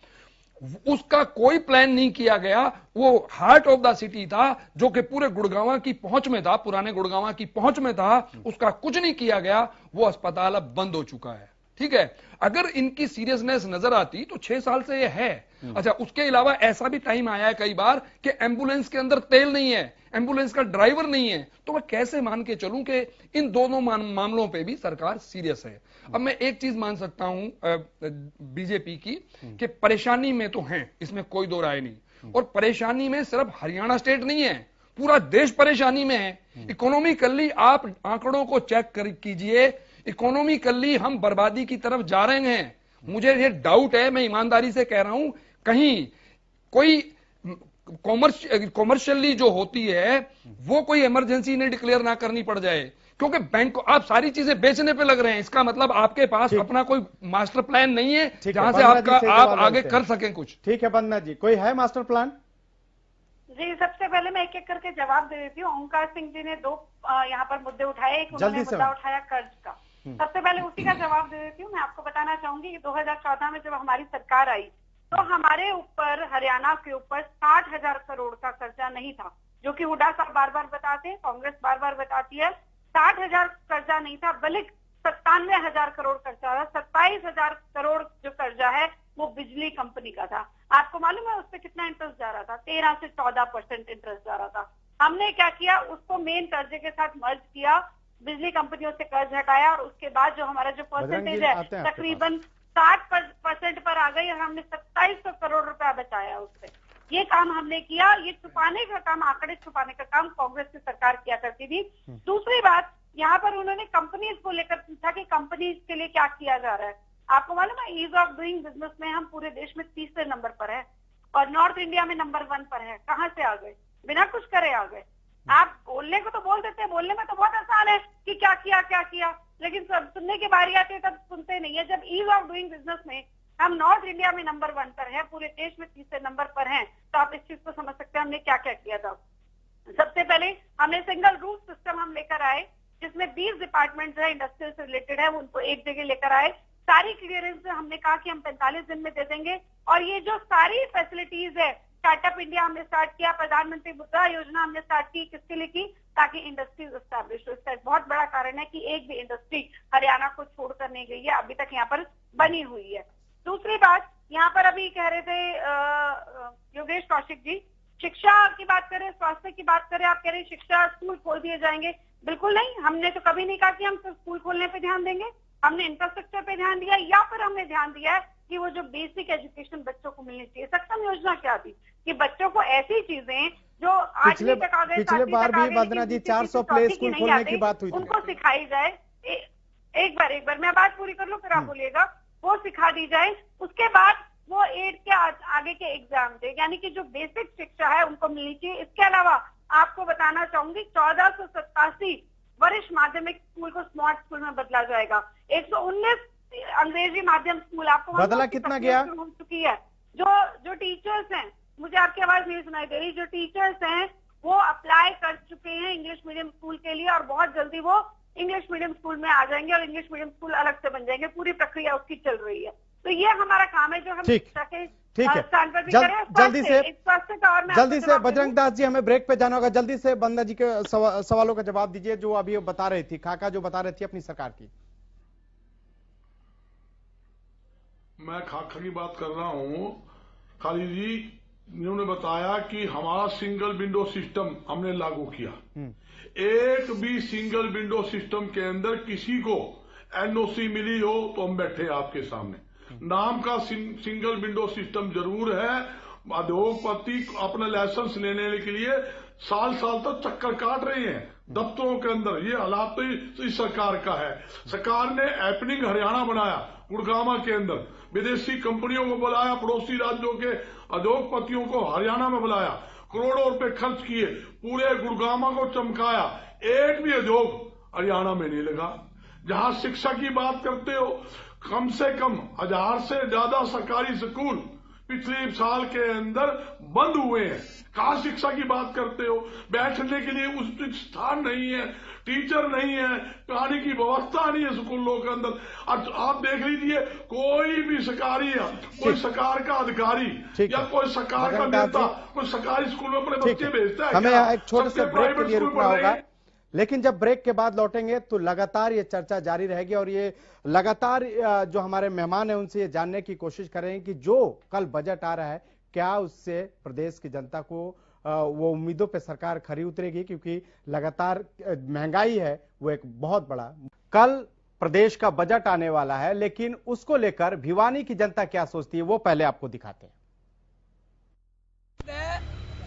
उसका कोई प्लान नहीं किया गया। वो हार्ट ऑफ द सिटी था, जो कि पूरे गुड़गांव की पहुंच में था, पुराने गुड़गांव की पहुंच में था, उसका कुछ नहीं किया गया। वो अस्पताल अब बंद हो चुका है, ठीक है। अगर इनकी सीरियसनेस नजर आती तो 6 साल से ये है। अच्छा, उसके अलावा ऐसा भी टाइम आया है कई बार कि एम्बुलेंस के अंदर तेल नहीं है, एम्बुलेंस का ड्राइवर नहीं है। तो मैं कैसे मान के चलूं कि इन दोनों मामलों पे भी सरकार सीरियस है। अब मैं एक चीज मान सकता हूं बीजेपी की कि परेशानी में तो है, इसमें कोई दो राय नहीं। और परेशानी में सिर्फ हरियाणा स्टेट नहीं है, पूरा देश परेशानी में है। इकोनॉमिकली आप आंकड़ों को चेक कीजिए, इकोनॉमिकली हम बर्बादी की तरफ जा रहे हैं। मुझे ये डाउट है, मैं ईमानदारी से कह रहा हूं, कहीं कोई कॉमर्शियली जो होती है वो कोई इमरजेंसी ने डिक्लेयर ना करनी पड़ जाए, क्योंकि बैंक को आप सारी चीजें बेचने पे लग रहे हैं। इसका मतलब आपके पास अपना कोई मास्टर प्लान नहीं है जहां से आप आगे कर सकें कुछ। ठीक है वंदना जी, कोई है मास्टर प्लान? जी, सबसे पहले मैं एक एक करके जवाब दे देती हूँ। ओंकार सिंह जी ने 2 यहाँ पर मुद्दे उठाए। एक उन्होंने मुद्दा उठाया कर्ज का। सबसे पहले उसी का जवाब दे देती हूँ। मैं आपको बताना चाहूंगी कि 2014 में जब हमारी सरकार आई तो हमारे ऊपर, हरियाणा के ऊपर 60,000 करोड़ का कर्जा नहीं था, जो कि हुड्डा साहब बार बार बताते हैं, कांग्रेस बार बार बताती है। 60,000 कर्जा नहीं था, बल्कि 97,000 करोड़ कर्जा था। 27,000 करोड़ जो कर्जा है वो बिजली कंपनी का था। आपको मालूम है उस पर कितना इंटरेस्ट जा रहा था? 13 से 14% इंटरेस्ट जा रहा था। हमने क्या किया, उसको मेन कर्जे के साथ मर्ज किया, बिजली कंपनियों से कर्ज हटाया, और उसके बाद जो हमारा जो परसेंटेज है तकरीबन 60% पर आ गई, और हमने 2700 करोड़ रुपया बचाया उससे। ये काम हमने किया। ये छुपाने का काम, आंकड़े छुपाने का काम कांग्रेस की सरकार किया करती थी। दूसरी बात, यहाँ पर उन्होंने कंपनीज को लेकर पूछा कि कंपनीज के लिए क्या किया जा रहा है। आपको मालूम है ईज ऑफ डूइंग बिजनेस में हम पूरे देश में 30वें नंबर पर है, और नॉर्थ इंडिया में नंबर 1 पर है। कहाँ से आ गए? बिना कुछ करे आ गए। आप बोलने को तो बोल देते हैं, बोलने में तो बहुत आसान है कि क्या किया क्या किया, लेकिन सुनने की बारी आती है तब सुनते नहीं है। जब ईज ऑफ डूइंग बिजनेस में हम नॉर्थ इंडिया में नंबर 1 पर है, पूरे देश में 30वें नंबर पर हैं, तो आप इस चीज को समझ सकते हैं हमने क्या क्या किया था। सबसे पहले हमने सिंगल रूट सिस्टम हम लेकर आए, जिसमें 20 डिपार्टमेंट है इंडस्ट्रियल से रिलेटेड है, उनको एक जगह लेकर आए। सारी क्लियरेंस हमने कहा कि हम 45 दिन में दे देंगे, और ये जो सारी फैसिलिटीज है स्टार्टअप इंडिया हमने स्टार्ट किया, प्रधानमंत्री मुद्रा योजना हमने स्टार्ट की, किसके लिए की? ताकि इंडस्ट्रीज एस्टैब्लिश हो। इसका एक बहुत बड़ा कारण है कि एक भी इंडस्ट्री हरियाणा को छोड़कर नहीं गई है, अभी तक यहाँ पर बनी हुई है। दूसरी बात, यहाँ पर अभी कह रहे थे योगेश कौशिक जी, शिक्षा की बात करें, स्वास्थ्य की बात करें, आप कह रहे हैं शिक्षा स्कूल खोल दिए जाएंगे। बिल्कुल नहीं, हमने तो कभी नहीं कहा कि हम सिर्फ स्कूल खोलने पे ध्यान देंगे। हमने इंफ्रास्ट्रक्चर पे ध्यान दिया, या फिर हमने ध्यान दिया है कि वो जो बेसिक एजुकेशन बच्चों को मिलनी चाहिए। सक्षम योजना क्या थी कि बच्चों को ऐसी चीजें जो पिछले बार भी वंदना जी 400 प्ले स्कूल खोलने की बात हुई थी, उनको सिखाई जाए। एक बार मैं बात पूरी कर लूं, फिर आप बोलिएगा। वो सिखा दी जाए, उसके बाद वो 8 के आगे के एग्जाम दे, यानी कि जो बेसिक शिक्षा है उनको मिलनी चाहिए। इसके अलावा आपको बताना चाहूंगी 1487 वरिष्ठ माध्यमिक स्कूल को स्मार्ट स्कूल में बदला जाएगा। 119 अंग्रेजी माध्यम स्कूल आपको बदला कितना गया हो चुकी है। जो टीचर्स हैं, मुझे आपकी आवाज नहीं सुनाई दे रही, जो टीचर्स हैं वो अप्लाई कर चुके हैं इंग्लिश मीडियम स्कूल के लिए, और बहुत जल्दी वो इंग्लिश मीडियम स्कूल में आ जाएंगे और इंग्लिश मीडियम स्कूल अलग से बन जाएंगे। पूरी प्रक्रिया उसकी चल रही है। तो ये हमारा काम है जो हम शिक्षा के स्थान पर भी करें। जल्दी से बजरंग दास जी, हमें ब्रेक पे जाना होगा। जल्दी से वंदना जी के सवालों का जवाब दीजिए जो अभी बता रही थी, खाका जो बता रही थी अपनी सरकार की। मैं खाका की बात कर रहा हूं। खाली जी इन्होंने बताया कि हमारा सिंगल विंडो सिस्टम हमने लागू किया। एक भी सिंगल विंडो सिस्टम के अंदर किसी को एनओसी मिली हो तो हम बैठे आपके सामने। नाम का सिंगल विंडो सिस्टम जरूर है। उद्योगपति अपना लाइसेंस लेने के लिए साल तक चक्कर काट रहे हैं दफ्तरों के अंदर। ये हालात तो इस सरकार का है। सरकार ने हैपनिंग हरियाणा बनाया, गुड़गामा के अंदर विदेशी कंपनियों को बुलाया, पड़ोसी राज्यों के उद्योगपतियों को हरियाणा में बुलाया, करोड़ों रुपए खर्च किए, पूरे गुड़गामा को चमकाया। एक भी उद्योग हरियाणा में नहीं लगा। जहां शिक्षा की बात करते हो, कम से कम 1000 से ज्यादा सरकारी स्कूल पिछले साल के अंदर बंद हुए हैं। कहां शिक्षा की बात करते हो? बैठने के लिए उचित स्थान नहीं है, टीचर नहीं है, पानी की व्यवस्था नहीं है स्कूलों के अंदर। आप देख लीजिए, कोई भी सरकारी, कोई सरकार का अधिकारी या कोई सरकार का नेता कोई सरकारी स्कूल में अपने बच्चे भेजता है? हमें एक छोटे से ब्रेक के लिए रुकना होगा, लेकिन जब ब्रेक के बाद लौटेंगे तो लगातार ये चर्चा जारी रहेगी और ये लगातार जो हमारे मेहमान हैं उनसे ये जानने की कोशिश करेंगे कि जो कल बजट आ रहा है क्या उससे प्रदेश की जनता को वो उम्मीदों पे सरकार खरी उतरेगी, क्योंकि लगातार महंगाई है वो एक बहुत बड़ा। कल प्रदेश का बजट आने वाला है, लेकिन उसको लेकर भिवानी की जनता क्या सोचती है वो पहले आपको दिखाते हैं।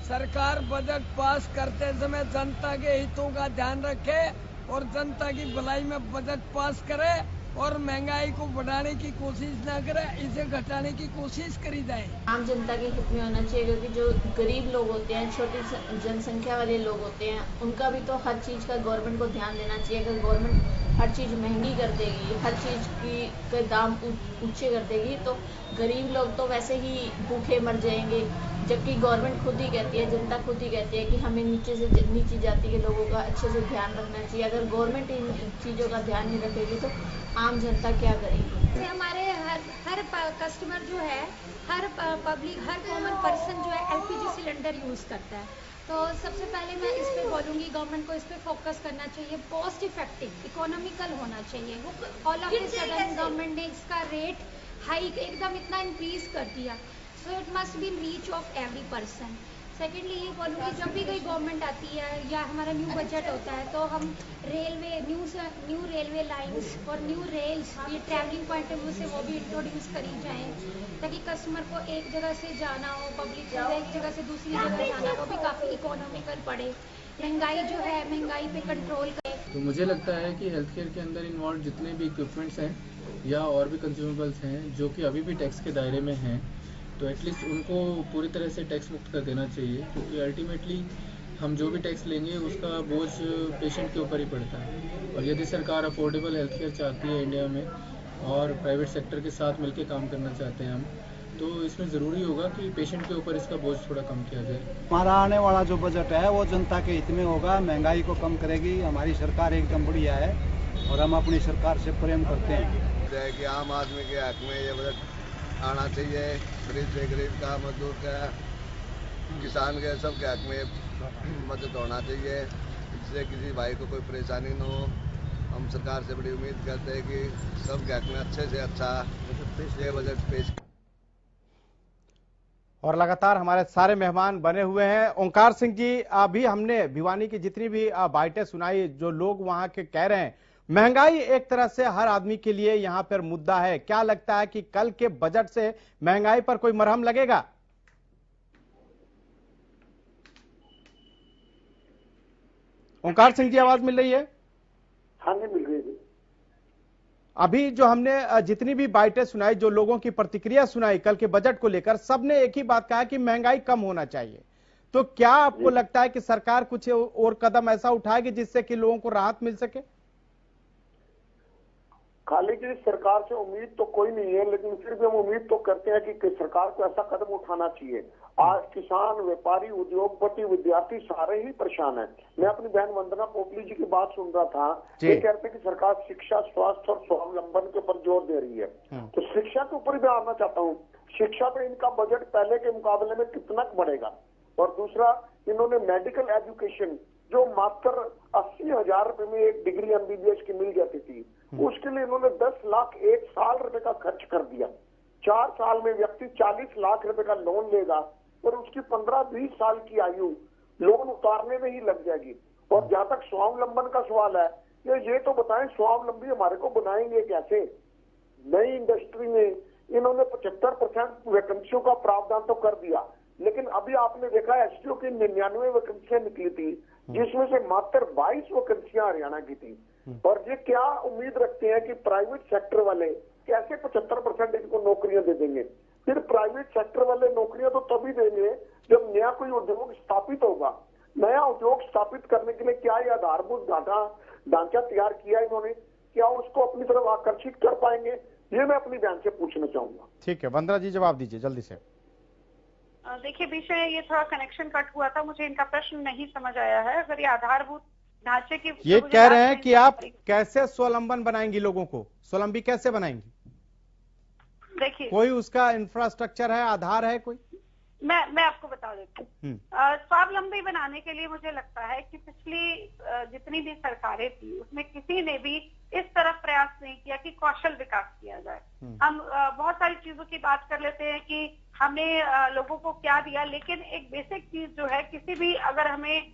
सरकार बजट पास करते समय जनता के हितों का ध्यान रखे और जनता की भलाई में बजट पास करे और महंगाई को बढ़ाने की कोशिश न करे, इसे घटाने की कोशिश करी जाए। आम जनता के हित में होना चाहिए, क्योंकि जो गरीब लोग होते हैं, छोटी जनसंख्या वाले लोग होते हैं, उनका भी तो हर चीज़ का गवर्नमेंट को ध्यान देना चाहिए। अगर गवर्नमेंट हर चीज़ महंगी कर देगी, हर चीज़ के दाम ऊंचे कर देगी, तो गरीब लोग तो वैसे ही भूखे मर जाएंगे। जबकि गवर्नमेंट खुद ही कहती है, जनता खुद ही कहती है कि हमें नीची जाति के लोगों का अच्छे से ध्यान रखना चाहिए। अगर गवर्नमेंट इन चीज़ों का ध्यान नहीं रखेगी तो आम जनता क्या करेगी? हमारे हर कस्टमर जो है, हर पब्लिक, हर कॉमन पर्सन जो है LPG सिलेंडर यूज़ करता है। तो सबसे पहले मैं इस पे बोलूँगी, गवर्नमेंट को इस पे फोकस करना चाहिए, कॉस्ट इफेक्टिव, इकोनॉमिकल होना चाहिए। All of the sudden government ने इसका रेट हाइक एकदम इतना इंक्रीज कर दिया, so it must be reach of every person. Secondly ये बोलूँगी, जब भी कोई गवर्नमेंट आती है या हमारा न्यू बजट होता है तो हम रेलवे न्यू रेलवे लाइंस और न्यू रेल्स, ये ट्रैवलिंग पॉइंट ऑफ व्यू से वो भी इंट्रोड्यूस करी जाएँ, ताकि कस्टमर को एक जगह से जाना हो, पब्लिक को एक जगह से दूसरी जगह जाना हो, भी काफ़ी इकोनॉमिकल पड़े। महंगाई जो है, महंगाई पे कंट्रोल करे। तो मुझे लगता है कि हेल्थ केयर के अंदर इन्वॉल्व जितने भी इक्विपमेंट्स हैं या और भी कंज्यूमेबल्स हैं जो कि अभी भी टैक्स के दायरे में हैं, तो एटलीस्ट उनको पूरी तरह से टैक्स मुक्त कर देना चाहिए, क्योंकि अल्टीमेटली हम जो भी टैक्स लेंगे उसका बोझ पेशेंट के ऊपर ही पड़ता है। और यदि सरकार अफोर्डेबल हेल्थ केयर चाहती है इंडिया में और प्राइवेट सेक्टर के साथ मिलकर काम करना चाहते हैं हम, तो इसमें ज़रूरी होगा कि पेशेंट के ऊपर इसका बोझ थोड़ा कम किया जाए। हमारा आने वाला जो बजट है वो जनता के हित में होगा, महंगाई को कम करेगी। हमारी सरकार एकदम बढ़िया है और हम अपनी सरकार से प्रेम करते हैं। कि आम आदमी के हक में ये बजट आना चाहिए, गरीब से गरीब का, मजदूर का, किसान के सब के हक में मदद होना चाहिए, इससे किसी भाई को कोई परेशानी न हो। हम सरकार से बड़ी उम्मीद करते हैं कि सब के हक में अच्छे से अच्छा ये बजट पेश। और लगातार हमारे सारे मेहमान बने हुए हैं। ओंकार सिंह जी, अभी हमने भिवानी की जितनी भी बाइटें सुनाई, जो लोग वहां के कह रहे हैं, महंगाई एक तरह से हर आदमी के लिए यहां पर मुद्दा है। क्या लगता है कि कल के बजट से महंगाई पर कोई मरहम लगेगा? ओंकार सिंह जी, आवाज मिल रही है? हाँ जी, मिल रही है। अभी जो हमने जितनी भी बाइटें सुनाई, जो लोगों की प्रतिक्रिया सुनाई कल के बजट को लेकर, सबने एक ही बात कहा कि महंगाई कम होना चाहिए। तो क्या आपको लगता है कि सरकार कुछ और कदम ऐसा उठाएगी जिससे कि लोगों को राहत मिल सके? खाली की सरकार से उम्मीद तो कोई नहीं है, लेकिन फिर भी हम उम्मीद तो करते हैं कि सरकार को ऐसा कदम उठाना चाहिए। आज किसान, व्यापारी, उद्योगपति, विद्यार्थी सारे ही परेशान हैं। मैं अपनी बहन वंदना पोपली जी की बात सुन रहा था, ये कहते हैं कि सरकार शिक्षा, स्वास्थ्य और स्वावलंबन के ऊपर जोर दे रही है। तो शिक्षा के ऊपर भी आना चाहता हूँ। शिक्षा पे इनका बजट पहले के मुकाबले में कितना बढ़ेगा? और दूसरा, इन्होंने मेडिकल एजुकेशन जो मात्र 80,000 रुपए में एक डिग्री एमबीबीएस की मिल जाती थी, उसके लिए इन्होंने 10 लाख एक साल रुपए का खर्च कर दिया। 4 साल में व्यक्ति 40 लाख रुपए का लोन लेगा और उसकी 15-20 साल की आयु लोन उतारने में ही लग जाएगी। और जहां तक स्वावलंबन का सवाल है, ये तो बताएं स्वावलंबी हमारे को बनाएंगे कैसे? नई इंडस्ट्री में इन्होंने 75% वैकेंसियों का प्रावधान तो कर दिया, लेकिन अभी आपने देखा एसटीओ की 99 वैकेंसियां निकली थी, जिसमें से मात्र 22 वैकेंसियां हरियाणा की थी। और ये क्या उम्मीद रखते हैं कि प्राइवेट सेक्टर वाले कैसे 75% इनको नौकरियां दे देंगे? फिर प्राइवेट सेक्टर वाले नौकरियां तो तभी देंगे जब नया कोई उद्योग स्थापित होगा। नया उद्योग स्थापित करने के लिए क्या ये आधारभूत ढांचा तैयार किया इन्होंने? क्या उसको अपनी तरफ आकर्षित कर पाएंगे? ये मैं अपनी बहन से पूछना चाहूंगा। ठीक है, वंदना जी जवाब दीजिए जल्दी से। देखिए, बीच में ये थोड़ा कनेक्शन कट हुआ था, मुझे इनका प्रश्न नहीं समझ आया है। अगर ये आधारभूत ढांचे की ये कह रहे हैं कि आप कैसे स्वावलंबन बनाएंगी, लोगों को स्वावलंबी कैसे बनाएंगी? देखिए, कोई उसका इंफ्रास्ट्रक्चर है, आधार है कोई? मैं आपको बता देती हूँ। स्वावलंबी बनाने के लिए मुझे लगता है कि पिछली जितनी भी सरकारें थी उसमें किसी ने भी इस तरफ प्रयास नहीं किया कि कौशल विकास किया जाए। हम बहुत सारी चीजों की बात कर लेते हैं कि हमने लोगों को क्या दिया, लेकिन एक बेसिक चीज जो है, किसी भी अगर हमें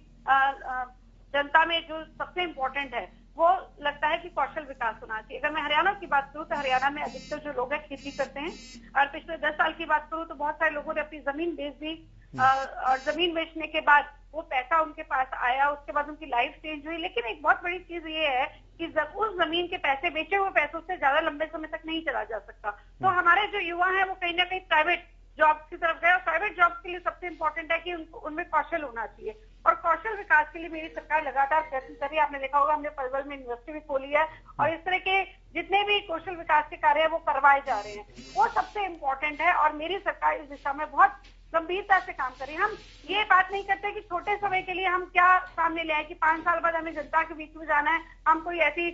जनता में जो सबसे इम्पोर्टेंट है वो लगता है कि कौशल विकास होना चाहिए। अगर मैं हरियाणा की बात करूँ तो हरियाणा में अधिकतर जो लोग हैं खेती करते हैं, और पिछले 10 साल की बात करूँ तो बहुत सारे लोगों ने अपनी जमीन बेच दी, और जमीन बेचने के बाद वो पैसा उनके पास आया, उसके बाद उनकी लाइफ चेंज हुई। लेकिन एक बहुत बड़ी चीज ये है कि जब उस जमीन के पैसे, बेचे हुए पैसों से ज्यादा लंबे समय तक नहीं चला जा सकता। तो हमारे जो युवा है वो कहीं ना कहीं प्राइवेट जॉब्स की तरफ गए, और प्राइवेट जॉब्स के लिए सबसे इम्पोर्टेंट है कि उनमें कौशल होना चाहिए। और कौशल विकास के लिए मेरी सरकार लगातार प्रयत्न कर रही है। आपने देखा होगा, हमने पलवल में यूनिवर्सिटी भी खोली है, और इस तरह के जितने भी कौशल विकास के कार्य है वो करवाए जा रहे हैं, वो सबसे इम्पोर्टेंट है। और मेरी सरकार इस दिशा में बहुत गंभीरता से काम कर रही है। हम ये बात नहीं करते कि छोटे समय के लिए हम क्या सामने ले आए कि 5 साल बाद हमें जनता के बीच में जाना है, हम कोई ऐसी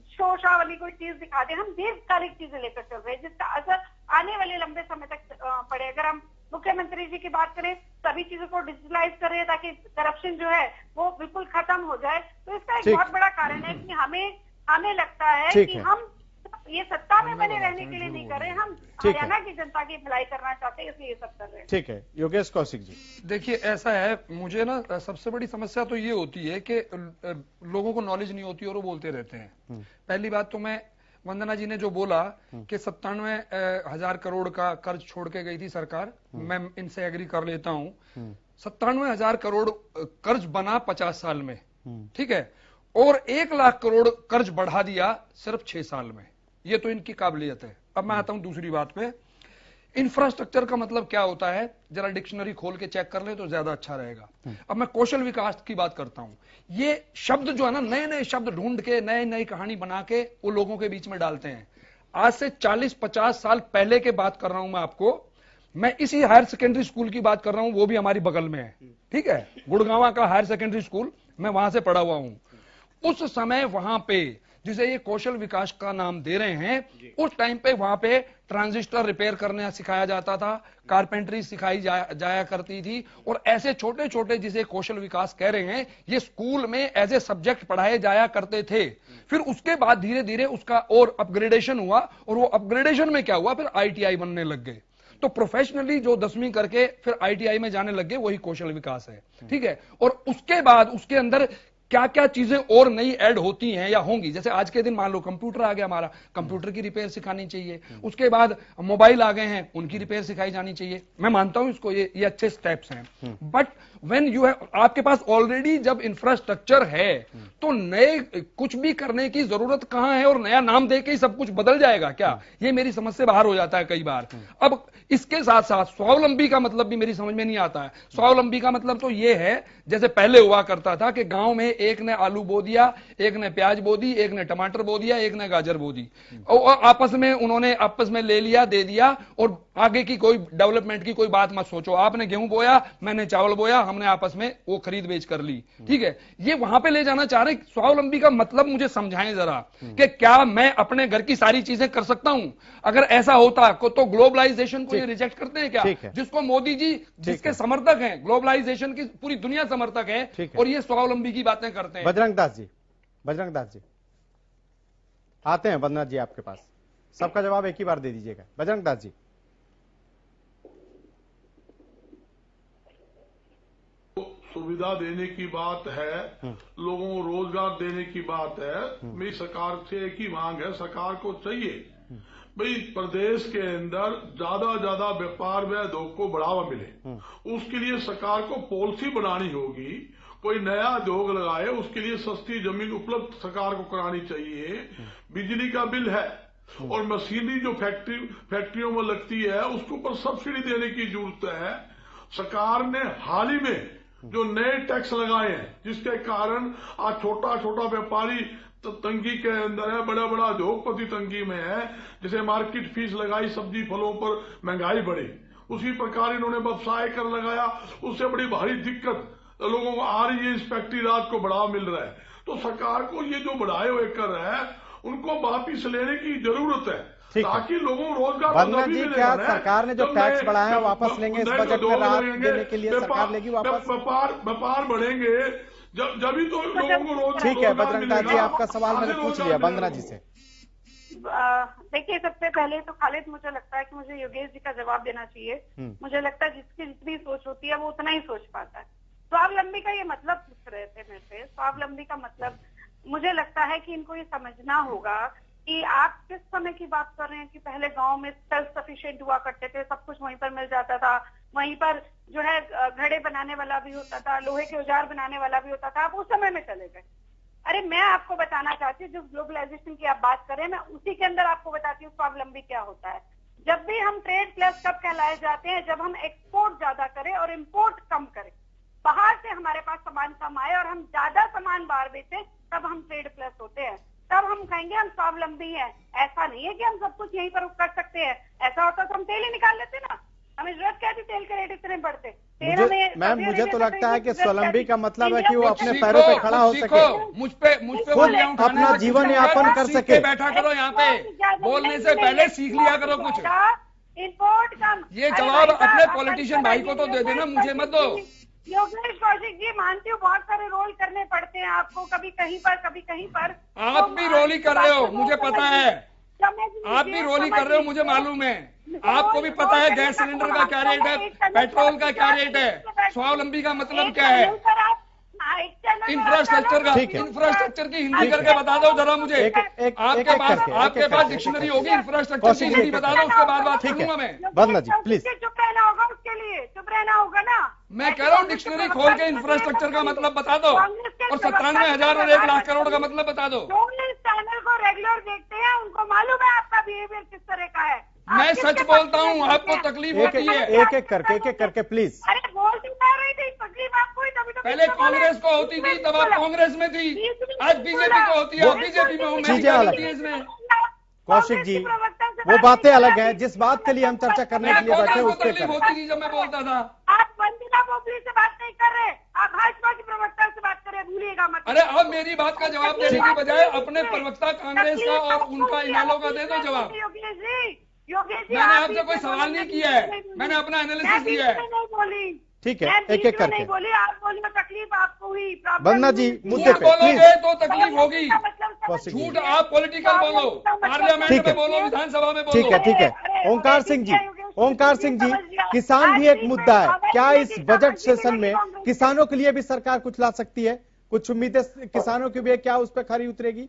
शो शाह वाली कोई चीज दिखा दें। हम दीर्घकालिक चीजें लेकर चल रहे हैं जिसका असर आने वाले लंबे समय तक पड़े। अगर हम मुख्यमंत्री जी की बात करें, सभी चीजों को डिजिटलाइज कर रहे हैं ताकि करप्शन जो है वो बिल्कुल खत्म हो जाए। तो इसका एक बहुत बड़ा कारण है कि हमें लगता है कि हम ये सत्ता में बने रहने के लिए नहीं कर रहे, हम हरियाणा की जनता की भलाई करना चाहते हैं, इसलिए ये सब कर रहे हैं। ठीक है, योगेश कौशिक जी। देखिए, ऐसा है, मुझे ना सबसे बड़ी समस्या तो ये होती है कि लोगों को नॉलेज नहीं होती और वो बोलते रहते हैं। पहली बात तो मैं वंदना जी ने जो बोला कि 97,000 करोड़ का कर्ज छोड़ के गई थी सरकार, मैं इनसे एग्री कर लेता हूं। 97,000 करोड़ कर्ज बना 50 साल में, ठीक है, और 1 लाख करोड़ कर्ज बढ़ा दिया सिर्फ 6 साल में। ये तो इनकी काबिलियत है। अब मैं आता हूं दूसरी बात पे। इंफ्रास्ट्रक्चर का मतलब क्या होता है, जरा डिक्शनरी खोल के चेक कर ले तो ज्यादा अच्छा रहेगा। अब मैं कौशल विकास की बात करता हूं। ये शब्द जो है ना, नए नए शब्द ढूंढ के नई कहानी बना के वो लोगों के बीच में डालते हैं। आज से 40-50 साल पहले के बात कर रहा हूं मैं आपको। मैं इसी हायर सेकेंडरी स्कूल की बात कर रहा हूं, वो भी हमारी बगल में है, ठीक है, गुड़गांवा का हायर सेकेंडरी स्कूल, मैं वहां से पढ़ा हुआ हूं। उस समय वहां पे जिसे ये कौशल विकास का नाम दे रहे हैं, उस टाइम पे वहां पे ट्रांजिस्टर रिपेयर करना सिखाया जाता था, कारपेंटरी सिखाई जाया करती थी, और ऐसे छोटे छोटे जिसे कौशल विकास कह रहे हैं, ये स्कूल में एज ए सब्जेक्ट पढ़ाए जाया करते थे। फिर उसके बाद धीरे धीरे उसका और अपग्रेडेशन हुआ, और वो अपग्रेडेशन में क्या हुआ, फिर ITI बनने लग गए। तो प्रोफेशनली जो 10वीं करके फिर ITI में जाने लग गए, वही कौशल विकास है। ठीक है, और उसके बाद उसके अंदर क्या क्या चीजें और नई ऐड होती हैं या होंगी, जैसे आज के दिन मान लो कंप्यूटर आ गया, हमारा कंप्यूटर की रिपेयर सिखानी चाहिए, उसके बाद मोबाइल आ गए हैं, उनकी रिपेयर सिखाई जानी चाहिए। मैं मानता हूं इसको, ये अच्छे स्टेप्स हैं, बट व्हेन यू हैव, आपके पास ऑलरेडी जब इंफ्रास्ट्रक्चर है तो नए कुछ भी करने की जरूरत कहां है, और नया नाम देके ही सब कुछ बदल जाएगा क्या, ये मेरी समझ से बाहर हो जाता है कई बार। अब इसके साथ साथ स्वावलंबी का मतलब भी मेरी समझ में नहीं आता है। स्वावलंबी का मतलब तो ये है, जैसे पहले हुआ करता था कि गांव में एक ने आलू बो दिया, एक ने प्याज बो दी, एक ने टमाटर बो दिया, एक ने गाजर बो दी, और आपस में उन्होंने आपस में ले लिया, दे दिया, और आगे की कोई डेवलपमेंट की कोई बात मत सोचो। आपने गेहूं बोया, मैंने चावल बोया, हमने आपस में वो खरीद बेच कर ली। ठीक है, ये वहां पे ले जाना चाह रहे। स्वावलंबी का मतलब मुझे समझाएं जरा कि क्या मैं अपने घर की सारी चीजें कर सकता हूं? अगर ऐसा होता तो ग्लोबलाइजेशन को ये रिजेक्ट करते हैं क्या, जिसको मोदी जी जिसके समर्थक हैं, ग्लोबलाइजेशन की पूरी दुनिया समर्थक है, और ये स्वावलंबी की बातें करते हैं। बजरंग दास जी आते हैं, बद्रीनाथ जी आपके पास, सबका जवाब एक ही बार दे दीजिएगा। बजरंग दास जी, सुविधा देने की बात है, लोगों को रोजगार देने की बात है। मेरी सरकार से एक ही मांग है, सरकार को चाहिए भाई प्रदेश के अंदर ज्यादा व्यापार व उद्योग को बढ़ावा मिले, उसके लिए सरकार को पॉलिसी बनानी होगी। कोई नया उद्योग लगाए, उसके लिए सस्ती जमीन उपलब्ध सरकार को करानी चाहिए। बिजली का बिल है और मशीनरी जो फैक्ट्रियों में लगती है, उसके ऊपर सब्सिडी देने की जरूरत है। सरकार ने हाल ही में जो नए टैक्स लगाए हैं, जिसके कारण आज छोटा व्यापारी तंगी के अंदर है, बड़ा उद्योगपति तंगी में है। जैसे मार्केट फीस लगाई, सब्जी फलों पर महंगाई बढ़ी, उसी प्रकार इन्होंने व्यवसाय कर लगाया, उससे बड़ी भारी दिक्कत लोगों को आ रही है। इस फैक्ट्री राज को बढ़ावा मिल रहा है, तो सरकार को ये जो बढ़ाए हुए कर रहा है, उनको वापिस लेने की जरूरत है, ताकि लोगों को रोजगार। बद्रीनाथ जी, क्या सरकार ने जो टैक्स बढ़ाया है वापस लेंगे? इस बजट में राहत देने के लिए सरकार लेगी वापस? व्यापार बढ़ेंगे जब ही तो लोगों को रोजगार। ठीक है बजरंग दास जी, आपका सवाल मैंने पूछ लिया। बंदना जी से देखिए, सबसे पहले तो खालिद, मुझे लगता है कि मुझे योगेश जी का जवाब देना चाहिए। मुझे लगता है जिसकी जितनी सोच होती है वो उतना ही सोच पाता है। स्वावलंबी का ये मतलब पूछ रहे थे मेरे से, स्वावलंबी का मतलब मुझे लगता है कि इनको ये समझना होगा कि आप किस समय की बात कर रहे हैं कि पहले गांव में सेल्फ सफिशिएंट हुआ करते थे, सब कुछ वहीं पर मिल जाता था, वहीं पर जो है घड़े बनाने वाला भी होता था, लोहे के औजार बनाने वाला भी होता था। आप उस समय में चले गए। अरे मैं आपको बताना चाहती हूँ, जो ग्लोबलाइजेशन की आप बात करें, मैं उसी के अंदर आपको बताती हूँ स्वावलंबी क्या होता है। जब भी हम ट्रेड प्लस कब कहलाए जाते हैं, जब हम एक्सपोर्ट ज्यादा करें और इम्पोर्ट कम करें, बाहर से हमारे पास सामान कम आए और हम ज्यादा सामान बाहर बेचें, तब हम ट्रेड प्लस होते हैं, तब हम कहेंगे हम स्वावलंबी हैं। ऐसा नहीं है कि हम सब कुछ यहीं पर कर सकते हैं। ऐसा होता तो हम तेल ही निकाल लेते ना, हमें जरूरत क्या थी तेल के रेट इतने बढ़ते। मैम मुझे तो लगता है कि स्वावलंबी का मतलब है कि वो अपने पैरों पे खड़ा हो सके, मुझ पे अपना जीवन यापन कर सके। बैठा करो यहाँ पे, बोलने से पहले सीख लिया करो कुछ। इम्पोर्ट कम, ये जवाब अपने पॉलिटिशियन भाई को तो दे देना, मुझे मत दो। योगेश कौशिक जी, मानती हूँ बहुत सारे रोल करने पड़ते हैं आपको, कभी कहीं पर कभी कहीं पर। आप भी रोल ही कर रहे हो, मुझे पता है, आप भी रोल ही कर रहे हो, मुझे मालूम है। आपको भी पता है गैस सिलेंडर का क्या रेट है, पेट्रोल का क्या रेट है। स्वावलंबी का मतलब क्या है? इंफ्रास्ट्रक्चर की हिंदी करके बता दो जरा मुझे। आपके पास डिक्शनरी होगी इंफ्रास्ट्रक्चर की हिंदी बता दो, उसके बाद बात करूंगा मैं। बदला जी प्लीज। चुप रहना होगा, उसके लिए चुप रहना होगा ना। मैं कह रहा हूँ डिक्शनरी खोल के इंफ्रास्ट्रक्चर का मतलब बता दो, और 97,000 और 1 लाख करोड़ का मतलब बता दो। चैनल को रेगुलर देखते हैं, उनको मालूम है आपका बिहेवियर किस तरह का है। मैं सच बोलता हूँ, आपको तकलीफ होती है। एक एक करके प्लीज। अरे बोलती मैं रही थी, तकलीफ आपको ही, तभी तो पहले कांग्रेस को होती थी, तब आप कांग्रेस में थी, आज बीजेपी को होती है, बीजेपी में हूँ। चीजें अलग है इसमें कौशिक जी, वो बातें अलग हैं। जिस बात के लिए हम चर्चा करने के लिए बैठे उसके तकलीफ होती थी जब मैं बोलता था। आप वंदना बोबली से बात नहीं कर रहे, आप भाजपा की प्रवक्ता से बात कर रहे हैं। सुनिएगा मत। अरे आप मेरी बात का जवाब देने की बजाय अपने प्रवक्ता कांग्रेस का और उनका इनेलो का दे दो जवाब। योगेश जी मैंने आपसे कोई सवाल नहीं किया है, मैंने अपना एनालिसिस दिया है। नहीं बोली, ठीक है, एक एक करके नहीं बोली, आप बोली तकलीफ आपको हुई। वंदना जी मुद्दे पे बोलोगे तो तकलीफ होगी, कौशिक जी। झूठ आप पॉलिटिकल बोलो, पार्लियामेंट में बोलो, विधानसभा में बोलो। ठीक है ओंकार सिंह जी, किसान भी एक मुद्दा है, क्या इस बजट सेशन में किसानों के लिए भी सरकार कुछ ला सकती है? कुछ उम्मीदें किसानों की भी है, क्या उस पर खरी उतरेगी?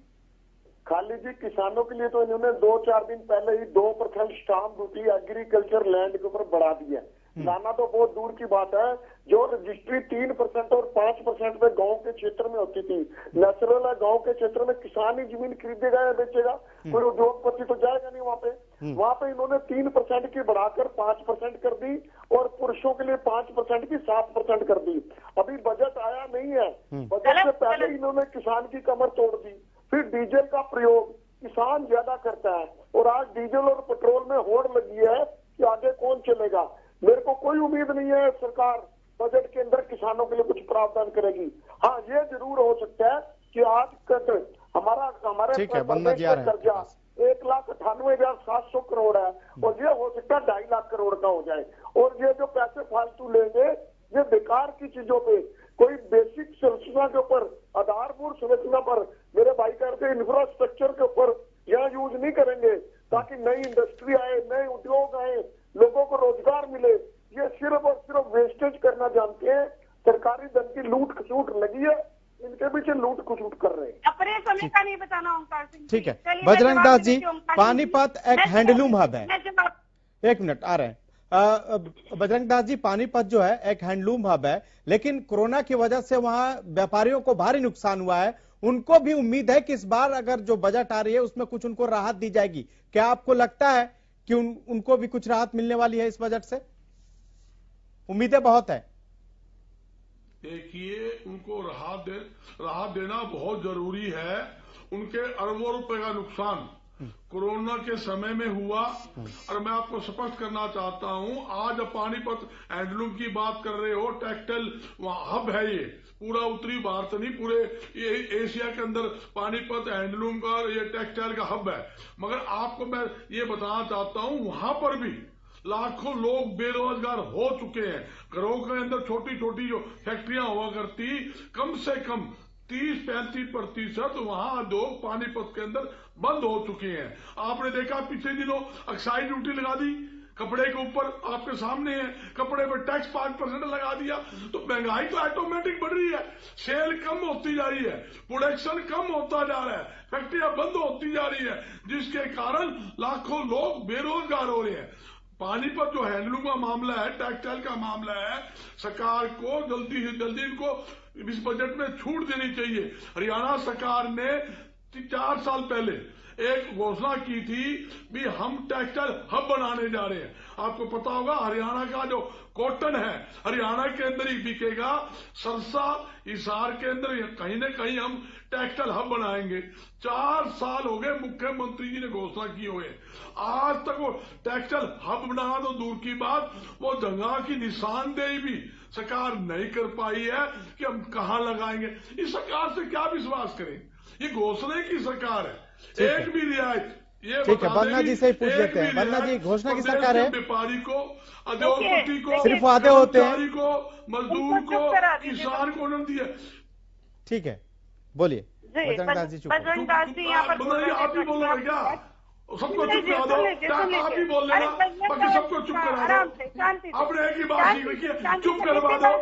खाली जी किसानों के लिए तो इन्होंने 2-4 दिन पहले ही 2% स्टाम्प ड्यूटी एग्रीकल्चर लैंड के ऊपर बढ़ा दी है। लाना तो बहुत दूर की बात है, जो रजिस्ट्री 3% और 5% में गांव के क्षेत्र में होती थी। नेचुरल है, गांव के क्षेत्र में किसान ही जमीन खरीदेगा या बेचेगा, कोई उद्योगपति तो जाएगा नहीं वहाँ पे इन्होंने 3% की बढ़ाकर 5% कर दी और पुरुषों के लिए 5% की 7% कर दी। अभी बजट आया नहीं है, बजट से पहले इन्होंने किसान की कमर तोड़ दी। फिर डीजल का प्रयोग किसान ज्यादा करता है और आज डीजल और पेट्रोल में होड़ लगी है कि आगे कौन चलेगा। मेरे को कोई उम्मीद नहीं है सरकार बजट के अंदर किसानों के लिए कुछ प्रावधान करेगी। हाँ, ये जरूर हो सकता है कि आज हमारे कर्जा 1,98,700 करोड़ है और ये हो सकता है 2.5 लाख करोड़ का हो जाए। और ये जो पैसे फालतू लेंगे ये बेकार की चीजों पे, कोई बेसिक संरचना के ऊपर, आधारभूत संरचना पर, मेरे भाई कहते इंफ्रास्ट्रक्चर के ऊपर यहाँ यूज नहीं करेंगे ताकि नई इंडस्ट्री आए, नए उद्योग आए, लोगों को रोजगार मिले। ये सिर्फ और सिर्फ वेस्टेज करना जानते हैं। सरकारी धन की लूट खसूट लगी है, इनके पीछे लूट खसूट कर रहे हैं। अपने समय का नहीं बताना ओंकार सिंह। ठीक है बजरंग दास जी, पानीपत एक हैंडलूम हब है। एक मिनट आ रहे हैं। बजरंग दास जी, पानीपत जो है एक हैंडलूम हब है, लेकिन कोरोना की वजह से वहां व्यापारियों को भारी नुकसान हुआ है। उनको भी उम्मीद है कि इस बार अगर जो बजट आ रही है उसमें कुछ उनको राहत दी जाएगी। क्या आपको लगता है कि उनको भी कुछ राहत मिलने वाली है इस बजट से? उम्मीदें बहुत है। देखिए, उनको राहत देना बहुत जरूरी है। उनके अरबों रुपए का नुकसान कोरोना के समय में हुआ और मैं आपको स्पष्ट करना चाहता हूं, आज पानीपत हैंडलूम की बात कर रहे हो, टेक्सटाइल हब है ये, पूरा उत्तरी भारत नहीं पूरे एशिया के अंदर पानीपत हैंडलूम का ये टेक्सटाइल का हब है। मगर आपको मैं ये बताना चाहता हूं, वहां पर भी लाखों लोग बेरोजगार हो चुके हैं। घरों के अंदर छोटी छोटी जो फैक्ट्रियां हुआ करती, कम से कम 30-35% वहां उद्योग पानीपत के अंदर बंद हो चुके हैं। आपने देखा पिछले दिनों एक्साइज ड्यूटी लगा दी कपड़े के ऊपर, आपके सामने है, कपड़े पर टैक्स 5% लगा दिया। तो महंगाई तो ऑटोमेटिक बढ़ रही है, सेल कम होती जा रही है, प्रोडक्शन कम होता जा रहा है, फैक्ट्रियां बंद होती जा रही है, जिसके कारण लाखों लोग बेरोजगार हो रहे हैं। पानीपत जो हैंडलूम का मामला है, टेक्सटाइल का मामला है, सरकार को जल्दी से जल्दी इनको इस बजट में छूट देनी चाहिए। हरियाणा सरकार ने 4 साल पहले एक घोषणा की थी भी हम टेक्सटाइल हब बनाने जा रहे हैं। आपको पता होगा हरियाणा का जो कॉटन है हरियाणा के अंदर ही बिकेगा, सरसा हिसार के अंदर कहीं न कहीं हम टेक्सटाइल हब बनाएंगे। 4 साल हो गए मुख्यमंत्री जी ने घोषणा की हुए, आज तक वो टेक्सटाइल हब बनाना तो दूर की बात, वो जगह की निशानदेही भी सरकार नहीं कर पाई है कि हम कहां लगाएंगे। इस सरकार से क्या विश्वास करें? ये घोषणा की सरकार है, एक भी रियायत ये ठीक है, वंदना जी से ही पूछ लेते हैं। वंदना जी, घोषणा की सरकार है, व्यापारी को, उद्योगपति को, सिर्फ वादे होते हैं, को, मजदूर को, किसान को नहीं दिया। ठीक है, बोलिए बजरंग दास जी। बजरंग दास जी यहाँ पर आप ही बोल रहे क्या? सबको चुप करा दो, आप ही बोल लेना, बाकी सबको चुप करा दो। आपने एक ही बात सीख रखी है, चुप करवा दो।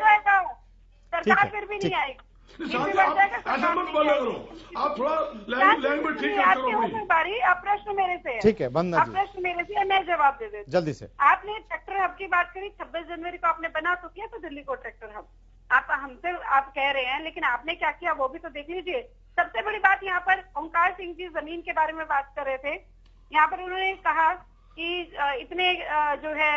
सरकार फिर भी नहीं आएगी। ऐसा मत बोला करो, आप थोड़ा लैंग्वेज ठीक करो। बारी आप प्रश्न मेरे से है। ठीक है वंदना जी, प्रश्न मेरे से है, मैं जवाब दे देती जल्दी से। आपने ट्रैक्टर हब की बात करी, 26 जनवरी को आपने बना तो किया तो दिल्ली को ट्रैक्टर हब। आप हमसे आप कह रहे हैं, लेकिन आपने क्या किया वो भी तो देख लीजिए। सबसे बड़ी बात यहाँ पर ओंकार सिंह जी जमीन के बारे में बात कर रहे थे। यहाँ पर उन्होंने कहा कि इतने जो है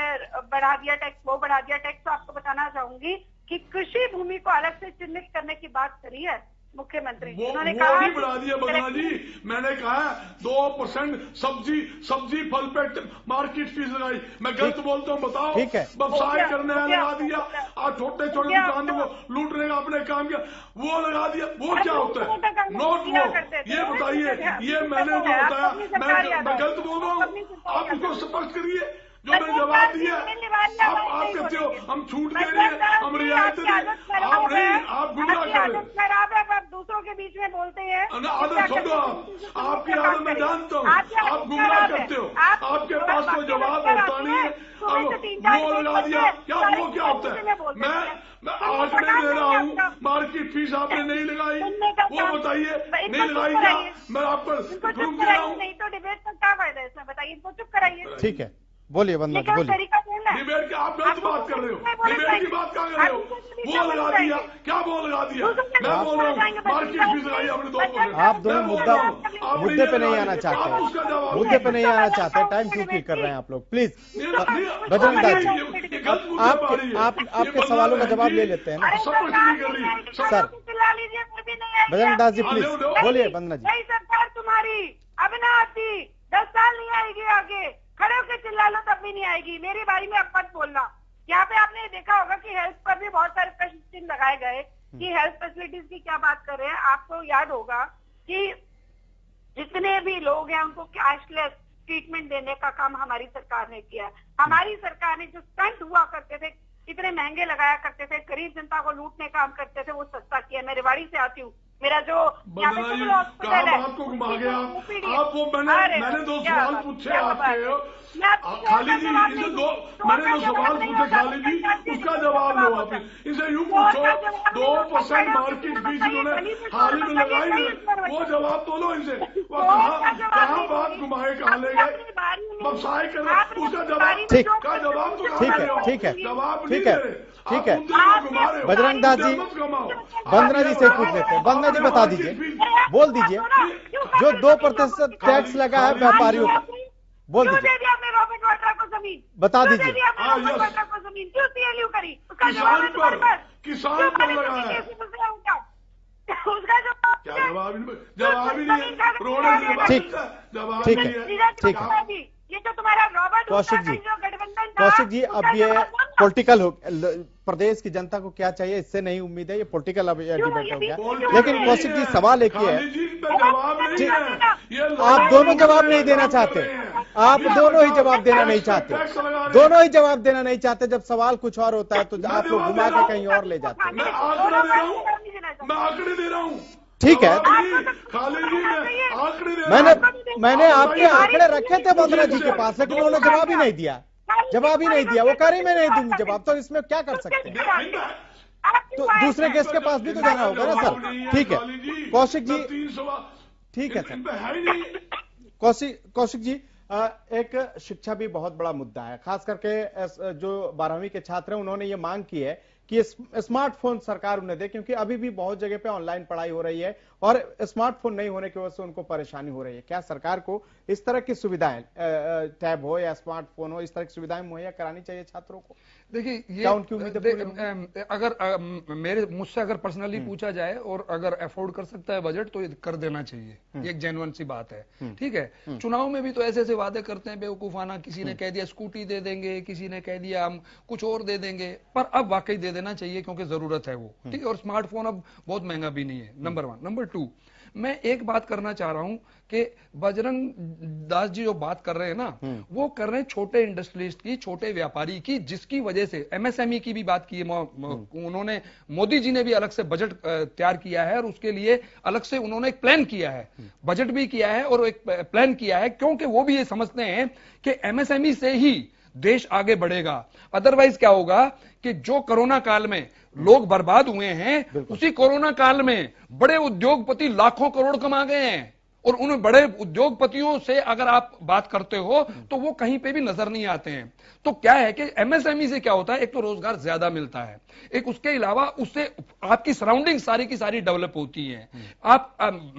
बढ़ा दिया टैक्स, वो बढ़ा दिया टैक्स। तो आपको बताना चाहूंगी कि कृषि भूमि को अलग से चिन्हित करने की बात करी है, मुख्यमंत्री, वो उन्होंने नहीं बढ़ा दिया बंदना जी। मैंने कहा 2% सब्जी फल पे मार्केट फीस लगाई। मैं गलत बोलता हूँ बताओ? ठीक है, व्यवसाय करने लगा दिया, आज छोटे छोटे दुकानों को लूटने का अपने काम किया, वो लगा दिया। वो क्या होता है? नोट वो ये बताइए, ये मैंने जो बताया मैं गलत बोल रहा हूँ? आप उसको स्पष्ट करिए। जो मैंने जवाब दिया आप कहते हो हम छूट दे रहे हैं, हम रियायतें दे, आप नहीं, आप गुमराह कर रहे हैं। खराब है, आप दूसरों के बीच में बोलते हैं। आदत छोड़ो आपकी आदत मैं जानता हूँ, आप गुमराह करते हो, आपके पास कोई जवाब होता नहीं है। अब वो लगा दिया, क्या वो क्या होता है? मैं आंकड़े दे रहा हूँ, मार्केट फीस आपने नहीं लगाई, वो बताइए नहीं लगाई क्या? मैं आप पर प्रूफ दे रहा हूँ। नहीं तो डिबेट का क्या फायदा है इसमें, बताइए, इनको चुप कराइए। ठीक है, बोलिए वंदना जी, बोलिए। डिबेट की आप गलत बात कर रहे हो, डिबेट की बात क्या कर रहे हो? वो लगा दिया, क्या वो लगा दिया? मैं बोल रहा हूँ मार्केट फीस लगाई आपने 2%। आप दोनों मुद्दे पे नहीं आना चाहते, मुद्दे पे नहीं आना चाहते, टाइम क्यों की कर रहे हैं आप लोग? प्लीज बजरंग दास जी, आपके सवालों का जवाब ले लेते हैं ना सर। बजरंग दास जी प्लीज बोलिए। वंदना जी, नई सरकार तुम्हारी अब ना आती, 10 साल नहीं आएगी आगे, खड़े होकर चिल्ला लो तब भी नहीं आएगी। मेरी बारी में अब मत बोलना। यहाँ पे आपने देखा होगा कि हेल्थ पर भी बहुत सारे प्रश्न चिन्ह लगाए गए कि हेल्थ फैसिलिटीज की क्या बात कर रहे हैं। आपको याद होगा कि जितने भी लोग हैं उनको कैशलेस ट्रीटमेंट देने का काम हमारी सरकार ने किया। हमारी सरकार ने जो स्टंट हुआ करते थे, इतने महंगे लगाया करते थे, गरीब जनता को लूटने काम करते थे, वो सस्ता किया। मैं रेवाड़ी से आती हूँ, मेरा जो यहाँ पे सिविल हॉस्पिटल है, आपको घुमा गया आप वो मैंने 2 सवाल पूछे आपके खाली जी, इसे मैंने 2 सवाल पूछे खाली जी, उसका जवाब लो आप। इसे यूं पूछो 2% मार्केट फीस इन्होंने हाल ही में लगाई है, वो जवाब तो लो इनसे। वो कहाँ बात घुमाए, कहाँ ले गए? व्यवसाय कर उसका जवाब, ठीक का जवाब तो ठीक है, ठीक है, जवाब ठीक है, ठीक है। बजरंग दास जी, वंदना जी से पूछ लेते हैं। वंदना जी बता दीजिए, बोल दीजिए, जो 2% टैक्स लगा है व्यापारियों का, बोल दीजिए, बता दीजिए। किसान को लगाया, उसका जवाब ही नहीं है। ठीक है, ठीक है। ये जो तुम्हारा रॉबर्ट कौशिक जी, जो गठबंधन, कौशिक जी, अब ये पॉलिटिकल हो, प्रदेश की जनता को क्या चाहिए इससे नहीं उम्मीद है, ये पॉलिटिकल डिबेट हो गया। लेकिन कौशिक जी सवाल एक ही है, आप दोनों जवाब नहीं देना चाहते, आप दोनों ही जवाब देना नहीं चाहते, दोनों ही जवाब देना नहीं चाहते। जब सवाल कुछ और होता है तो आप लोग घुमा के कहीं और ले जाते हैं। मैं आंकड़े दे रहा हूँ। ठीक है, मैंने आपके आंकड़े रखे थे वंदना जी के पास, लेकिन उन्होंने जवाब ही नहीं दिया, जवाब ही नहीं दिया। वो कह रही मैं नहीं दूंगी जवाब, तो इसमें क्या कर सकते हैं? तो दूसरे गेस्ट के पास भी तो जाना होगा ना सर। ठीक है कौशिक जी, ठीक है सर। कौशिक जी, एक शिक्षा भी बहुत बड़ा मुद्दा है, खास करके जो 12वीं के छात्र हैं उन्होंने ये मांग की है कि स्मार्टफोन सरकार उन्हें दे, क्योंकि अभी भी बहुत जगह पे ऑनलाइन पढ़ाई हो रही है और स्मार्टफोन नहीं होने की वजह से उनको परेशानी हो रही है। क्या सरकार को इस तरह की सुविधाएं, टैब हो या स्मार्टफोन हो, इस तरह की सुविधाएं मुहैया करानी चाहिए छात्रों को? देखिए, ये क्या उनकी उम्मीदें अगर मुझसे अगर पर्सनली पूछा जाए और अगर अफोर्ड कर सकता है बजट तो कर देना चाहिए, ये एक जेन्युइन सी बात है। ठीक है, चुनाव में भी तो ऐसे ऐसे वादे करते हैं बेवकूफाना, किसी ने कह दिया स्कूटी दे देंगे, किसी ने कह दिया हम कुछ और दे देंगे, पर अब वाकई दे देना चाहिए क्योंकि जरूरत है वो। ठीक है, और स्मार्टफोन अब बहुत महंगा भी नहीं है, नंबर 1। नंबर 2, मैं एक बात करना चाह रहा हूं कि बजरंग दास जी जो बात कर रहे हैं ना, वो कर रहे हैं छोटे इंडस्ट्रियलिस्ट की, छोटे व्यापारी की, जिसकी वजह से एमएसएमई की भी बात की है उन्होंने। मोदी जी ने भी अलग से बजट तैयार किया है और उसके लिए अलग से उन्होंने एक प्लान किया है, बजट भी किया है और एक प्लान किया है, क्योंकि वो भी ये समझते हैं कि एमएसएमई से ही देश आगे बढ़ेगा। अदरवाइज क्या होगा कि जो कोरोना काल में लोग बर्बाद हुए हैं, उसी कोरोना काल में बड़े उद्योगपति लाखों करोड़ कमा गए हैं और उन बड़े उद्योगपतियों से अगर आप बात करते हो तो वो कहीं पे भी नजर नहीं आते हैं। तो क्या है कि एमएसएमई से क्या होता है, एक तो रोजगार ज्यादा मिलता है, एक उसके अलावा उससे आपकी सराउंडिंग सारी की सारी डेवलप होती है।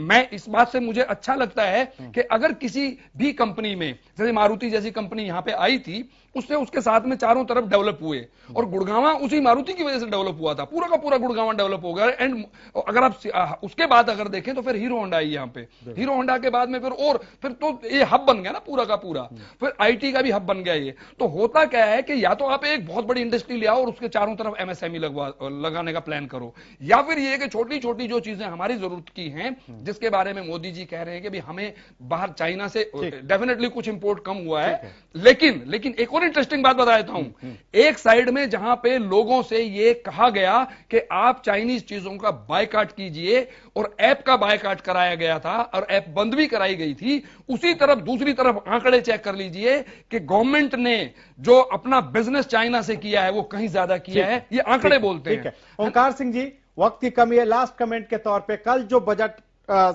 मैं इस बात से मुझे अच्छा लगता है कि अगर किसी भी कंपनी में, जैसे मारुति जैसी कंपनी यहां पे आई थी, उससे उसके साथ में चारों तरफ डेवलप हुए, और गुड़गांवा उसी मारुति की वजह से डेवलप हुआ था, पूरा का पूरा गुड़गांवा डेवलप हो गया। एंड अगर आप उसके बाद अगर देखें तो फिर हीरो होंडा आई यहाँ पे, हीरो होंडा के बाद में फिर तो ये हब बन गया ना पूरा का पूरा, फिर आईटी का भी हब बन गया ये। तो होता क्या है कि या तो आप एक बहुत बड़ी इंडस्ट्री ले आओ और उसके चारों तरफ एमएसएमई लगाने का प्लान करो, या फिर ये कि छोटी छोटी जो चीजें हमारी जरूरत की हैं, जिसके बारे में मोदी जी कह रहे हैं कि हमें बाहर चाइना से डेफिनेटली कुछ इंपोर्ट कम हुआ है, लेकिन एक इंटरेस्टिंग बात बता देता हूं। एक साइड में जहां पे लोगों से ये कहा गया कि आप चाइनीज चीजों का बायकॉट कीजिए और ऐप का बायकॉट कराया गया था और ऐप बंद भी कराई गई थी, उसी तरफ दूसरी तरफ आंकड़े चेक कर लीजिए कि गवर्नमेंट ने जो अपना बिजनेस चाइना से किया है वो कहीं ज्यादा किया है, ये आंकड़े बोलते हैं। ओंकार सिंह जी, वक्त की कमी है, लास्ट कमेंट के तौर पे कल जो बजट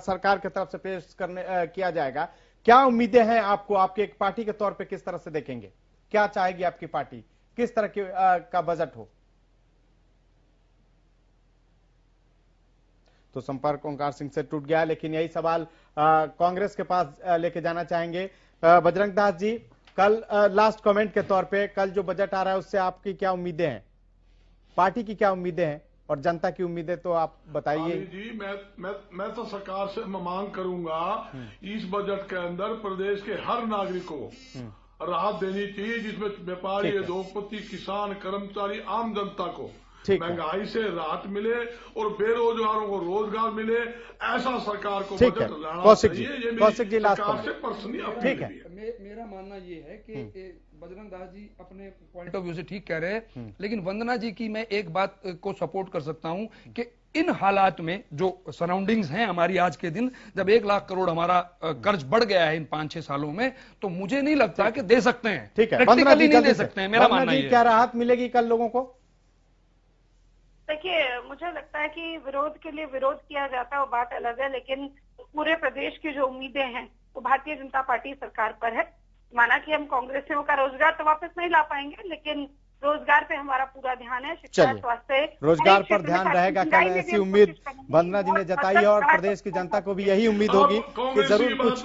सरकार की तरफ से पेश किया जाएगा, क्या उम्मीदें हैं आपको? आपके एक पार्टी के तौर पे किस तरह से देखेंगे? क्या चाहेगी आपकी पार्टी, किस तरह का बजट हो? तो संपर्क ओंकार सिंह से टूट गया, लेकिन यही सवाल कांग्रेस के पास लेके जाना चाहेंगे। बजरंग दास जी, कल लास्ट कमेंट के तौर पे कल जो बजट आ रहा है उससे आपकी क्या उम्मीदें हैं, पार्टी की क्या उम्मीदें हैं और जनता की उम्मीदें तो आप बताइए। जी, मैं तो सरकार से मांग करूंगा, इस बजट के अंदर प्रदेश के हर नागरिक को राहत देनी चाहिए, जिसमें व्यापारी, उद्योगपति, किसान, कर्मचारी, आम जनता को महंगाई से राहत मिले और बेरोजगारों को रोजगार मिले, ऐसा सरकार को बजट लाना चाहिए। ये मेरी सरकार से पर्सनली अपील है। मेरा मानना ये है कि बजरंग दास जी अपने पॉइंट ऑफ व्यू से ठीक कह रहे हैं, लेकिन वंदना जी की मैं एक बात को सपोर्ट कर सकता हूं कि इन हालात में जो सराउंडिंग्स हैं हमारी आज के दिन, जब 1 लाख करोड़ हमारा कर्ज बढ़ गया है इन 5-6 सालों में, तो मुझे नहीं लगता कि दे सकते हैं। ठीक है, प्रैक्टिकली नहीं दे सकते हैं, मेरा मानना है। क्या राहत मिलेगी कल लोगों को? देखिए, मुझे लगता है कि विरोध के लिए विरोध किया जाता है वो बात अलग है, लेकिन पूरे प्रदेश की जो उम्मीदें हैं वो भारतीय जनता पार्टी सरकार पर है। माना कि हम कांग्रेसियों का रोजगार तो वापस नहीं ला पाएंगे, लेकिन रोजगार पे हमारा पूरा ध्यान है। शिक्षा, स्वास्थ्य, रोजगार पर ध्यान रहेगा कल, ऐसी उम्मीद वंदना जी ने जताई है और प्रदेश की जनता को भी यही उम्मीद होगी कि जरूर कुछ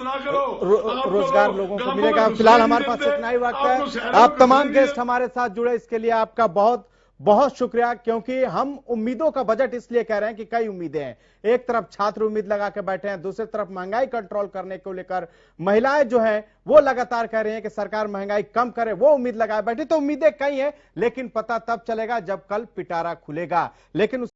रोजगार लोगों को मिलेगा। फिलहाल हमारे पास इतना ही वक्त है। आप तमाम गेस्ट हमारे साथ जुड़े, इसके लिए आपका बहुत बहुत शुक्रिया, क्योंकि हम उम्मीदों का बजट इसलिए कह रहे हैं कि कई उम्मीदें हैं। एक तरफ छात्र उम्मीद लगा के बैठे हैं, दूसरी तरफ महंगाई कंट्रोल करने को लेकर महिलाएं जो हैं वो लगातार कह रही हैं कि सरकार महंगाई कम करे, वो उम्मीद लगाए बैठी। तो उम्मीदें कई हैं, लेकिन पता तब चलेगा जब कल पिटारा खुलेगा। लेकिन